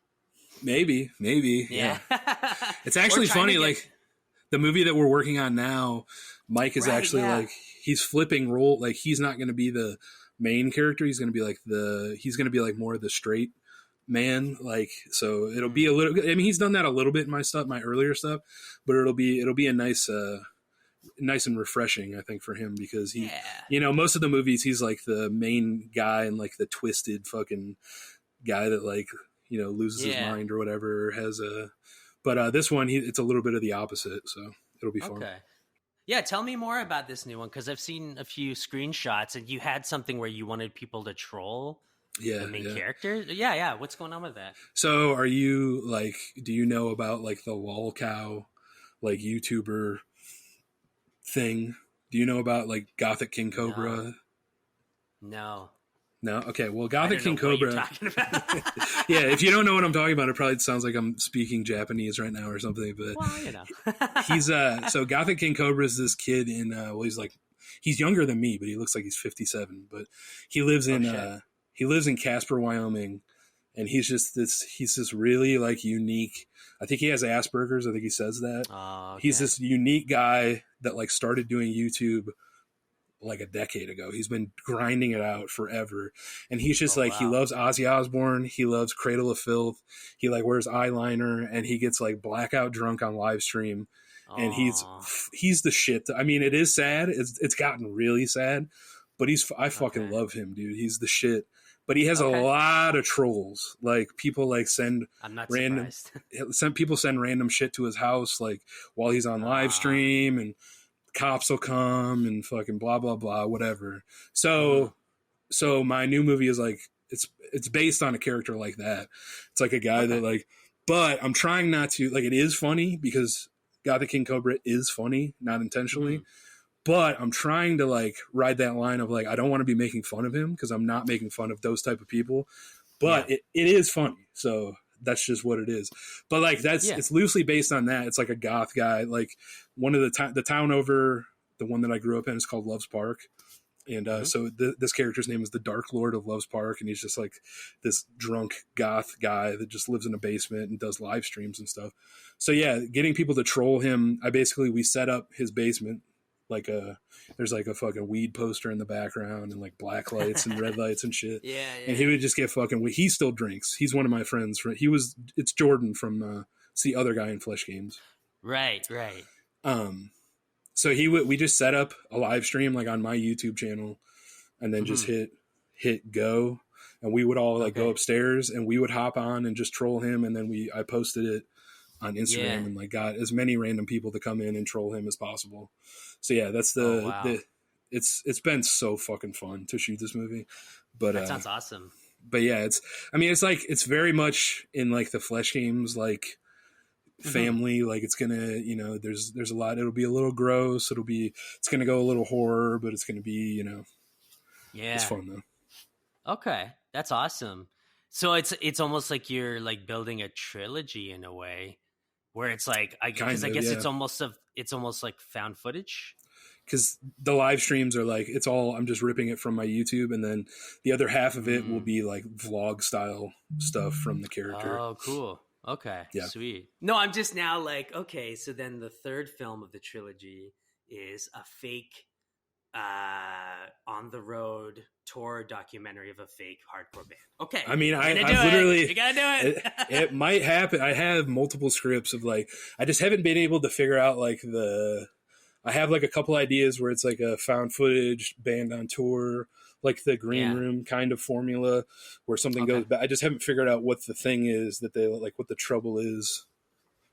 Maybe. Yeah. It's actually funny. Like the movie that we're working on now, Mike is actually like, he's flipping role. Like he's not going to be the main character. He's going to be like more of the straight man. Like, so it'll be a little, I mean, he's done that a little bit in my earlier stuff, but it'll be a nice and refreshing, I think, for him because he, most of the movies, he's like the main guy and like the twisted fucking guy that like, loses his mind or whatever, but this one, it's a little bit of the opposite, so it'll be fun. Okay. Yeah, tell me more about this new one, because I've seen a few screenshots, and you had something where you wanted people to troll the main character. Yeah, what's going on with that? So are you, like, do you know about, like, the lol cow, like, YouTuber thing? Do you know about, like, Gothic King Cobra? No. No? Okay, well, Gothic King Cobra. What you're talking about. Yeah, if you don't know what I'm talking about, it probably sounds like I'm speaking Japanese right now or something. But well, he's so Gothic King Cobra is this kid in he's younger than me, but he looks like he's 57. But he lives in Casper, Wyoming, and he's this really like unique. I think he has Asperger's. I think he says that. Oh, okay. He's this unique guy that like started doing YouTube like a decade ago. He's been grinding it out forever, and he's just he loves Ozzy Osbourne. He loves Cradle of Filth. He like wears eyeliner, and he gets like blackout drunk on live stream, and he's the shit. I mean, it is sad. It's gotten really sad, but I fucking love him, dude. He's the shit. But he has a lot of trolls. Like people like send random shit to his house like while he's on live stream, and cops will come and fucking blah blah blah whatever. So my new movie is like it's based on a character like that. It's like a guy that like, but I'm trying not to like, it is funny because Gothic King Cobra is funny, not intentionally. But I'm trying to like ride that line of like, I don't want to be making fun of him because I'm not making fun of those type of people, but it is funny. So that's just what it is. But like it's loosely based on that. It's like a goth guy. Like one of the town over, the one that I grew up in, is called Loves Park. And so this character's name is the Dark Lord of Loves Park, and he's just like this drunk goth guy that just lives in a basement and does live streams and stuff. So yeah, getting people to troll him. We set up his basement. There's like a fucking weed poster in the background and like black lights and red lights and shit. Yeah. And he would just get fucking weed. He still drinks. He's one of my friends. It's Jordan from it's the other guy in Flesh Games. Right. So we just set up a live stream like on my YouTube channel, and then just hit go, and we would all like go upstairs and we would hop on and just troll him, and then I posted it on Instagram and like got as many random people to come in and troll him as possible. So yeah, that's it's been so fucking fun to shoot this movie. But That sounds awesome. But yeah, it's like it's very much in like the Flesh Games like family. Like it's gonna, you know, there's a lot. It'll be a little gross. It's gonna go a little horror, but it's gonna be, you know, it's fun though. Okay, that's awesome. So it's almost like you're like building a trilogy in a way, where it's like because I guess it's almost like found footage. Because the live streams are like, it's all, I'm just ripping it from my YouTube, and then the other half of it will be like vlog style stuff from the character. Oh, cool. Okay, yeah. Sweet. No, I'm just now like, okay, so then the third film of the trilogy is a fake on the road tour documentary of a fake hardcore band. Okay. I mean, I literally, you gotta do it. It might happen. I have multiple scripts of like, I just haven't been able to figure out like I have like a couple ideas where it's like a found footage band on tour, like the green room kind of formula where something goes bad. I just haven't figured out what the thing is that they like, what the trouble is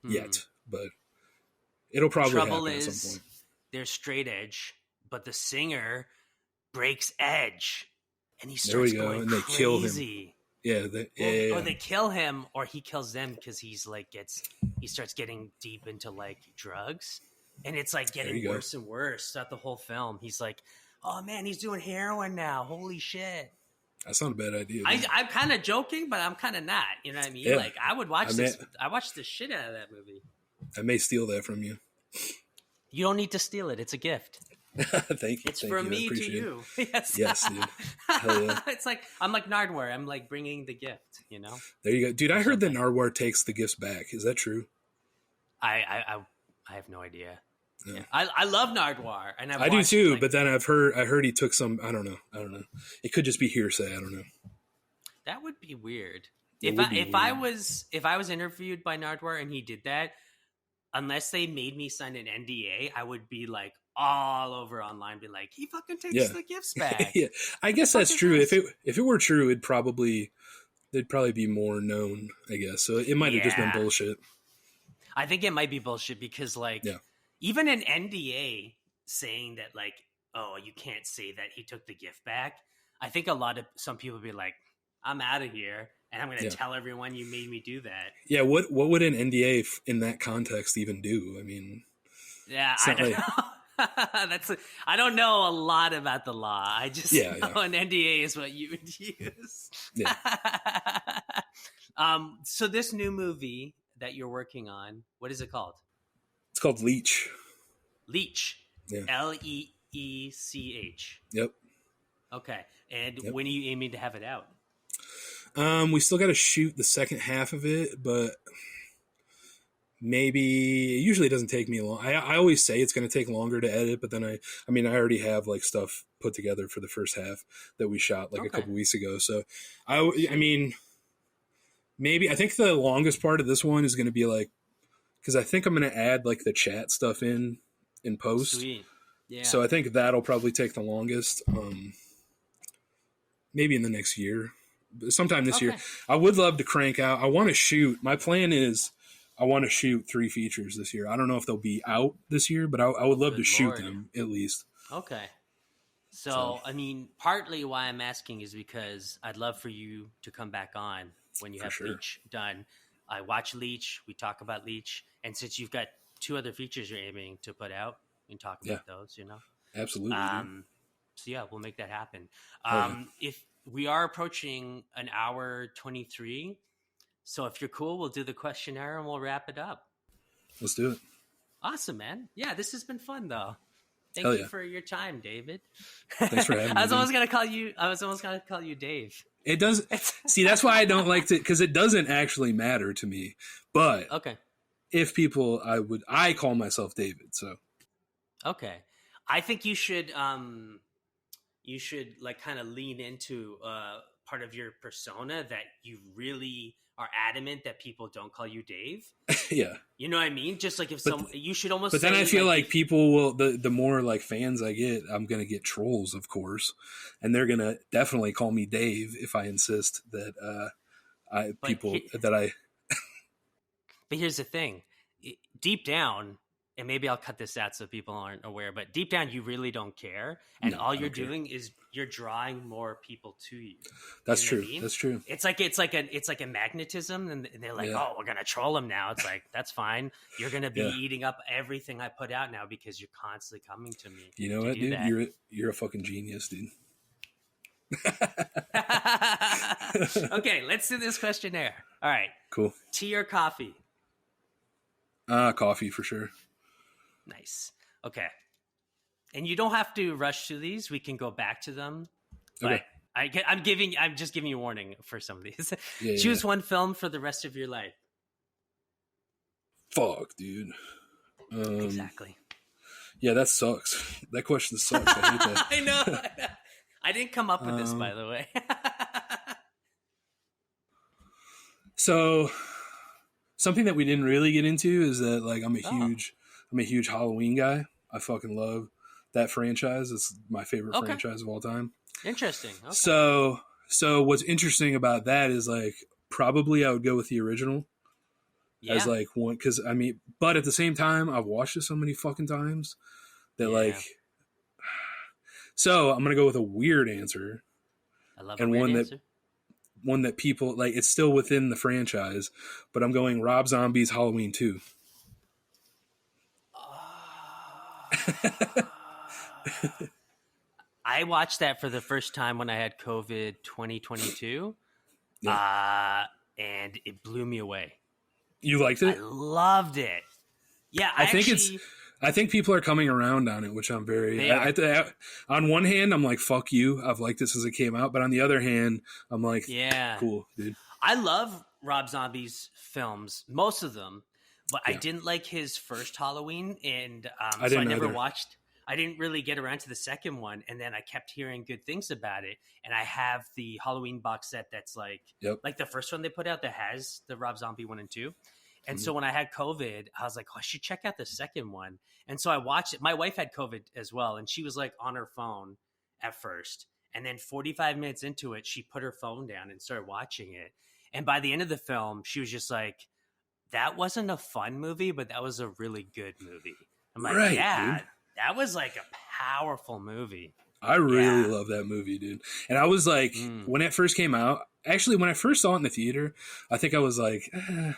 yet, but it'll probably happen at some point. They're straight edge, but the singer breaks edge and he starts going and they crazy. Kill him. Yeah, or they kill him, or he kills them because he's like he starts getting deep into like drugs. And it's like getting worse and worse throughout the whole film. He's like, oh man, he's doing heroin now. Holy shit. That's not a bad idea. I'm kind of joking, but I'm kind of not. You know what I mean? Yeah. Like I would watch this. I watched the shit out of that movie. I may steal that from you. You don't need to steal it. It's a gift. Thank you. It's from me to you. Yes. Yes, dude. Hell yeah. It's like, I'm like Nardwuar. I'm like bringing the gift, you know? There you go. Dude, I heard that Nardwuar takes the gifts back. Is that true? I have no idea. No. Yeah. I love Nardwuar, and I do too. Like, but then I heard he took some. I don't know. It could just be hearsay. I don't know. That would be weird. If I was interviewed by Nardwuar and he did that, unless they made me sign an NDA, I would be like all over online, be like, he fucking takes the gifts back. Yeah, I guess that's true. If it were true, they'd probably be more known. I guess so. It might have just been bullshit. I think it might be bullshit because even an NDA saying that like, oh, you can't say that he took the gift back. I think some people would be like, I'm out of here, and I'm going to tell everyone you made me do that. Yeah, what would an NDA in that context even do? I mean, I don't know. I don't know a lot about the law. I just know an NDA is what you would use. Yeah. So this new movie that you're working on, what is it called? It's called Leech. Leech. Yeah. Leech. Yep. Okay. And when are you aiming to have it out? We still got to shoot the second half of it, but maybe it usually doesn't take me long. I always say it's going to take longer to edit, but then I already have like stuff put together for the first half that we shot like a couple weeks ago. So I mean, maybe I think the longest part of this one is going to be like, because I think I'm going to add like the chat stuff in post. Sweet. Yeah. So I think that'll probably take the longest. Maybe in the next year, sometime this year. I would love to crank out. I want to shoot. My plan is I want to shoot 3 features this year. I don't know if they'll be out this year, but I would love to shoot them at least. Okay. So, I mean, partly why I'm asking is because I'd love for you to come back on when you have Leech done. I watch Leech. We talk about Leech. And since you've got 2 other features you're aiming to put out, we can talk about those, you know? Absolutely. So, yeah, we'll make that happen. If we are approaching an hour 23, so if you're cool, we'll do the questionnaire and we'll wrap it up. Let's do it. Awesome, man. Yeah, this has been fun, though. Thank you for your time, David. Thanks for having me. I was almost gonna call you Dave. It does. See, that's why I don't like to, because it doesn't actually matter to me. But if people, I call myself David. So I think you should like kind of lean into part of your persona that you really are adamant that people don't call you Dave. Yeah. You know what I mean? Just like you should almost But then I feel like people will, the more like fans I get, I'm going to get trolls, of course. And they're going to definitely call me Dave if I insist that But here's the thing. Deep down, and maybe I'll cut this out so people aren't aware, but deep down you really don't care, and No, all I you're don't care. doing is you're drawing more people to you. That's You know true. what I mean? That's true. It's like a magnetism, and they're like, Yeah. oh, we're gonna troll him now. It's like, that's fine. You're gonna be Yeah. eating up everything I put out now because you're constantly coming to me. You know to what, do dude? that. You're a fucking genius, dude. Okay, let's do this questionnaire. All right, Cool. tea or coffee? Coffee for sure. Nice. Okay. And you don't have to rush through these. We can go back to them. But Okay. I'm just giving you a warning for some of these. Yeah, Choose one film for the rest of your life. Fuck, dude. Exactly. Yeah, that sucks. That question sucks. I hate that. I know. I didn't come up with this, by the way. So, something that we didn't really get into is that like I'm a huge Halloween guy. I fucking love that franchise. It's my favorite franchise of all time. Interesting. Okay. So what's interesting about that is like probably I would go with the original as like one, because I mean, but at the same time I've watched it so many fucking times that like. So I'm gonna go with a weird answer. I love a weird answer. One that people like, it's still within the franchise, but I'm going Rob Zombie's Halloween 2. I watched that for the first time when I had COVID 2022, and it blew me away. You liked it? I loved it. Yeah, I think people are coming around on it, which I'm very. On one hand, I'm like, "Fuck you!" I've liked it since it came out, but on the other hand, I'm like, "Yeah, cool, dude." I love Rob Zombie's films, most of them, but I didn't like his first Halloween, and so I never watched. I didn't really get around to the second one, and then I kept hearing good things about it. And I have the Halloween box set that's like the first one they put out that has the Rob Zombie 1 and 2. And so when I had COVID, I was like, oh, I should check out the second one. And so I watched it. My wife had COVID as well, and she was like on her phone at first. And then 45 minutes into it, she put her phone down and started watching it. And by the end of the film, she was just like, that wasn't a fun movie, but that was a really good movie. I'm like, dude. That was like a powerful movie. I really love that movie, dude. And I was like, when it first came out, actually, when I first saw it in the theater, I think I was like, that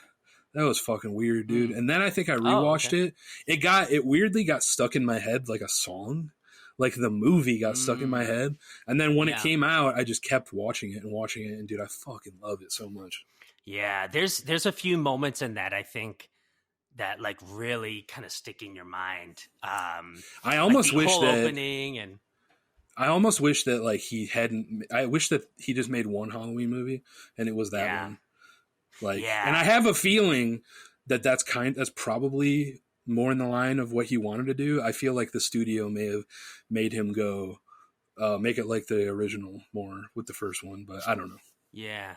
was fucking weird, dude. And then I think I rewatched it. It weirdly got stuck in my head like a song. Like the movie got stuck in my head. And then when it came out, I just kept watching it. And dude, I fucking love it so much. Yeah, there's a few moments in that I think that like really kind of stick in your mind. I almost like wish whole that opening and I almost wish that like he hadn't. I wish that he just made one Halloween movie and it was that one. Like, and I have a feeling that that's probably more in the line of what he wanted to do. I feel like the studio may have made him go make it like the original more with the first one, but I don't know. Yeah.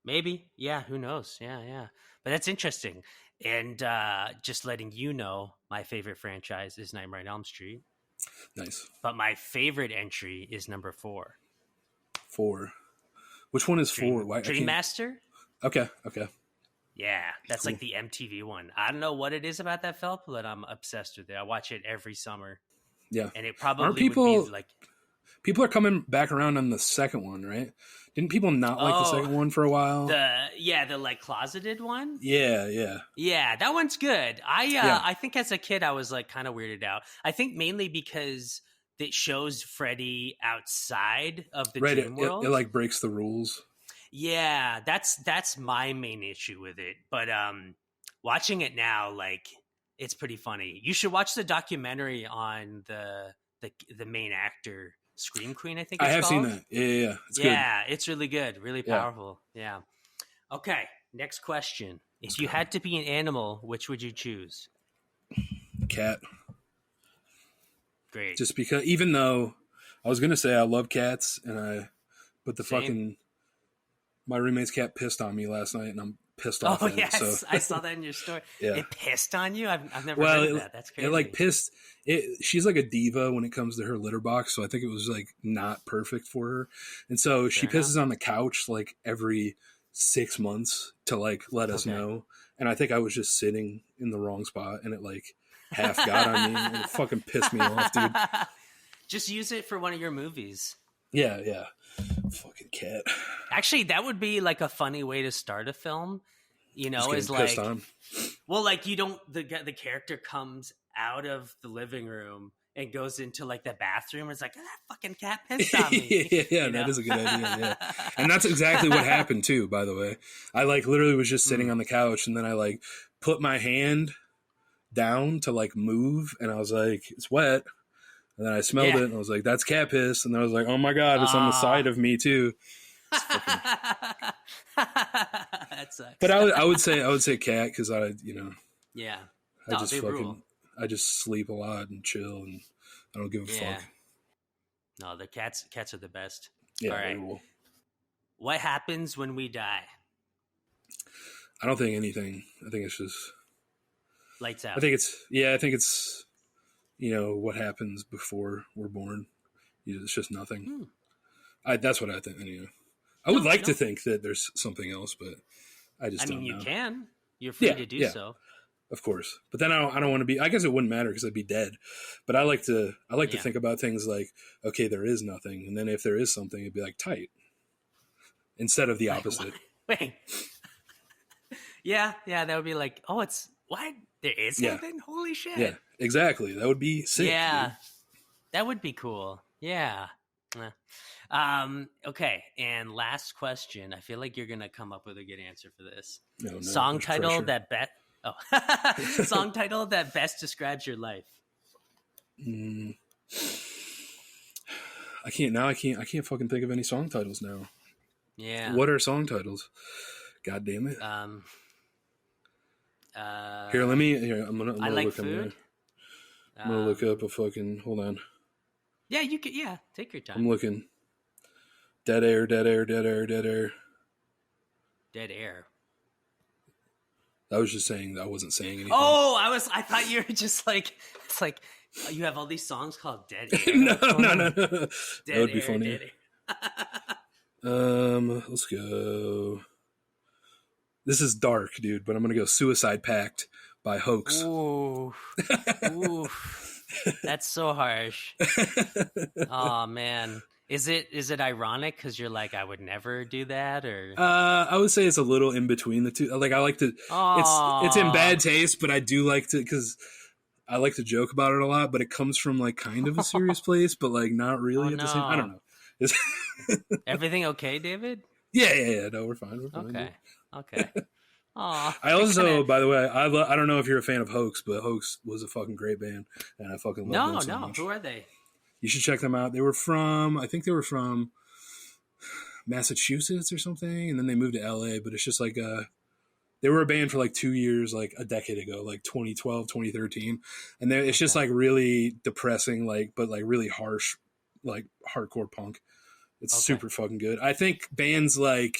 Maybe. Yeah. Who knows? Yeah. But that's interesting. And just letting you know, my favorite franchise is Nightmare on Elm Street. Nice. But my favorite entry is number 4. 4. Which one is 4? Dream Master? Okay. Yeah, that's like the MTV one. I don't know what it is about that film, but I'm obsessed with it. I watch it every summer. Yeah. And it probably would be like... People are coming back around on the second one, right? Didn't people not like the second one for a while? The like closeted one? Yeah. Yeah, that one's good. I think as a kid I was like kind of weirded out. I think mainly because it shows Freddy outside of the dream world. It like breaks the rules. Yeah, that's my main issue with it. But watching it now, like, it's pretty funny. You should watch the documentary on the main actor, Scream Queen, I think it's called. I have seen that. Yeah. It's good. Yeah, it's really good. Really powerful. Yeah. Okay, next question. If you had to be an animal, which would you choose? Cat. Great. Just because, even though I was going to say I love cats, but my roommate's cat pissed on me last night and I'm pissed off. Oh, yes. So. I saw that in your story. Yeah. It pissed on you? I've never heard of that. That's crazy. It like pissed. She's like a diva when it comes to her litter box. So I think it was like not perfect for her. And so she pisses on the couch like every 6 months to like let us know. And I think I was just sitting in the wrong spot and it like half god on me. It fucking pissed me off, dude. Just use it for one of your movies. Yeah. Fucking cat. Actually, that would be like a funny way to start a film. You know, is like, well, like you don't the character comes out of the living room and goes into like the bathroom. It's like, that fucking cat pissed on me. Yeah, that is a good idea. Yeah, and that's exactly what happened too. By the way, I like literally was just sitting on the couch, and then I like put my hand down to like move, and I was like, it's wet. And then I smelled it, and I was like, that's cat piss. And then I was like, oh my god, it's on the side of me too. That sucks. But I would say cat because yeah, I just sleep a lot and chill, and I don't give a fuck. No, the cats are the best. Yeah. All right. Cool. What happens when we die? I don't think anything. I think it's just lights out. I think it's what happens before we're born. It's just nothing. That's what I think. I would like to think that there's something else, but I just don't know. You can. You're free to do so. Of course. But then I don't want to be, I guess it wouldn't matter because I'd be dead. But I like to think about things like, okay, there is nothing. And then if there is something, it'd be like tight. Instead of the opposite. Wait. Yeah, that would be like, oh, it's, what? There is something? Holy shit. Yeah, exactly. That would be sick. Yeah. Dude. That would be cool. Yeah. Okay, and last question. I feel like you're gonna come up with a good answer for this. No, song title that song title that best describes your life. I can't fucking think of any song titles now. Yeah. What are song titles? God damn it. I'm gonna look food. I'm gonna look up a fucking, hold on. Yeah, you could. Yeah, take your time. I'm looking. Dead air. Dead air. I was just saying. I wasn't saying anything. Oh, I thought you were just like, it's like you have all these songs called Dead Air. No. That would be funny. Let's go. This is dark, dude, but I'm gonna go Suicide Pact by Hoax. Ooh. That's so harsh. Oh man. Is it ironic because you're like, I would never do that, or? I would say it's a little in between the two. Like I like to. It's in bad taste, but I do like to because I like to joke about it a lot. But it comes from like kind of a serious place, but like not really at the same. I don't know. Everything okay, David? Yeah. No, we're fine. Okay. Aw, I also, by the way, I don't know if you're a fan of Hoax, but Hoax was a fucking great band, and I fucking love them so much. Who are they? You should check them out. I think they were from Massachusetts or something, and then they moved to LA, but it's just like they were a band for like 2 years, like a decade ago, like 2012, 2013, and it's just like really depressing, like, but like really harsh, like hardcore punk. It's super fucking good. I think bands like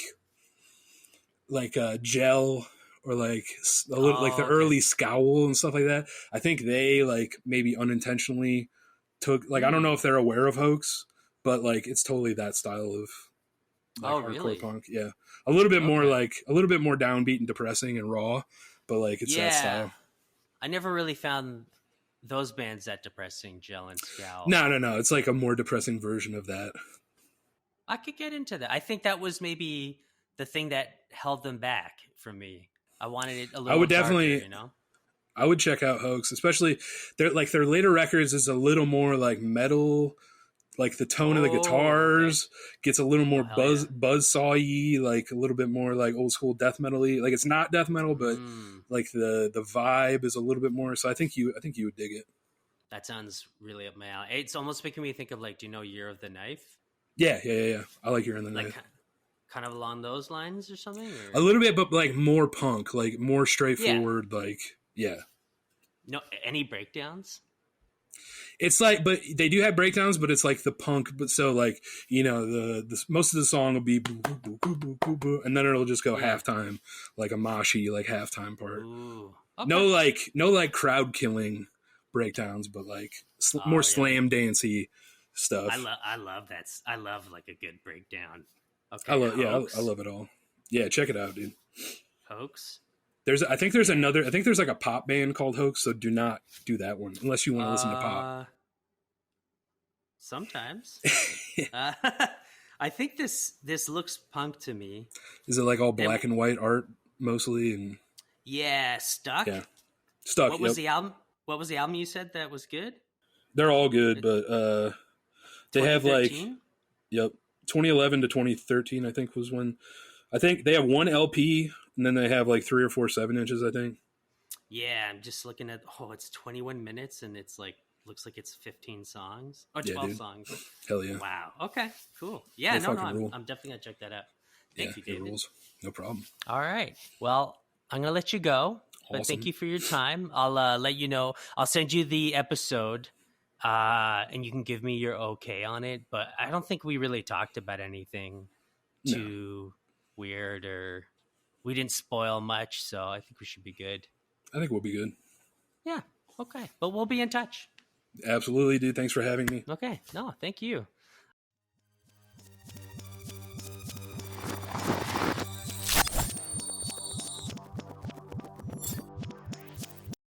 Gel or like a little like the early Scowl and stuff like that, I think they like maybe unintentionally took, like, I don't know if they're aware of Hoax, but like it's totally that style of like hardcore punk. Yeah, a little bit more like a little bit more downbeat and depressing and raw, but like it's that style. I never really found those bands that depressing, Gel and Scowl. No, it's like a more depressing version of that. I could get into that. I think that was maybe the thing that held them back from me. I wanted it a little. I would darker, definitely, I would check out Hoax, especially their later records is a little more like metal, like the tone of the guitars gets a little more buzz saw-y, like a little bit more like old school death metal-y. Like it's not death metal, but like the vibe is a little bit more. So I think you would dig it. That sounds really up my alley. It's almost making me think of like, do you know Year of the Knife? Yeah. I like Year of the Knife. Kind of along those lines or something? Or? A little bit, but like more punk, like more straightforward, like, yeah. No, any breakdowns? It's like, but they do have breakdowns, but it's like the punk, but so like, the most of the song will be boo, boo, boo, boo, boo, boo, boo, and then it'll just go halftime, like a moshy, like halftime part. Ooh, okay. No like crowd killing breakdowns, but like more slam dancey stuff. I love that. I love like a good breakdown. Okay. I love it all. Yeah, check it out, dude. Hoax. I think there's another. I think there's like a pop band called Hoax. So do not do that one unless you want to listen to pop. Sometimes. I think this looks punk to me. Is it like all black and white art mostly? And yeah, Stuck. Yeah, Stuck. What was the album? What was the album you said that was good? They're all good, but they have like 2011 to 2013. I think was when. I think they have one LP, and then they have like 3 or 4 7-inches. I think. Yeah, I'm just looking at. Oh, it's 21 minutes, and it's like looks like it's 15 songs or 12 songs. Hell yeah! Wow. Okay. Cool. Yeah. No. I'm definitely gonna check that out. Thank you, David. Rules. No problem. All right. Well, I'm gonna let you go, but thank you for your time. I'll let you know. I'll send you the episode, and you can give me your okay on it. But I don't think we really talked about anything too weird, or we didn't spoil much, so I think we should be good. I think we'll be good. Yeah. Okay. But we'll be in touch. Absolutely, dude. Thanks for having me. Okay. No, thank you.